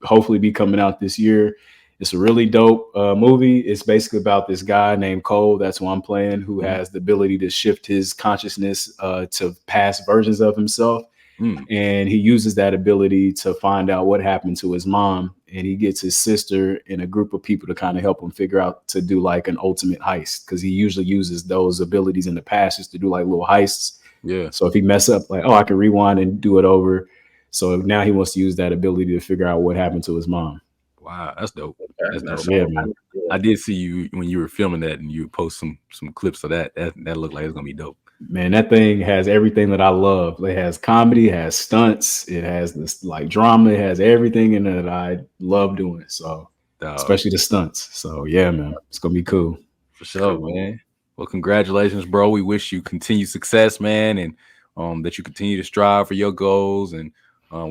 hopefully be coming out this year. It's a really dope movie. It's basically about this guy named Cole. That's who I'm playing, who has the ability to shift his consciousness to past versions of himself. And he uses that ability to find out what happened to his mom. And he gets his sister and a group of people to kind of help him figure out to do like an ultimate heist, because he usually uses those abilities in the past just to do like little heists. Yeah. So if he mess up, like, oh, I can rewind and do it over. So now he wants to use that ability to figure out what happened to his mom. Wow, that's dope. That's That's Yeah, dope. man. I did see you when you were filming that, and you post some clips of that. That looked like it's gonna be dope. Man, that thing has everything that I love. It has comedy, it has stunts, it has this like drama, it has everything in it that I love doing. So especially the stunts. So yeah, man, it's gonna be cool. For sure, man. Well, congratulations, bro. We wish you continued success, man, and that you continue to strive for your goals. And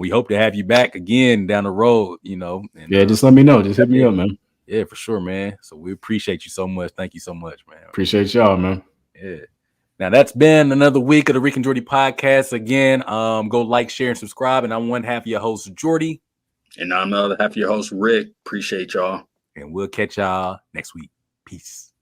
we hope to have you back again down the road, And, yeah, just let me know. Just hit me up, man. Yeah, for sure, man. So we appreciate you so much. Thank you so much, man. Appreciate y'all, man. Yeah. Now that's been another week of the Rick and Jordy podcast. Again, go like, share, and subscribe. And I'm one half of your host, Jordy. And I'm the other half of your host, Rick. Appreciate y'all. And we'll catch y'all next week. Peace.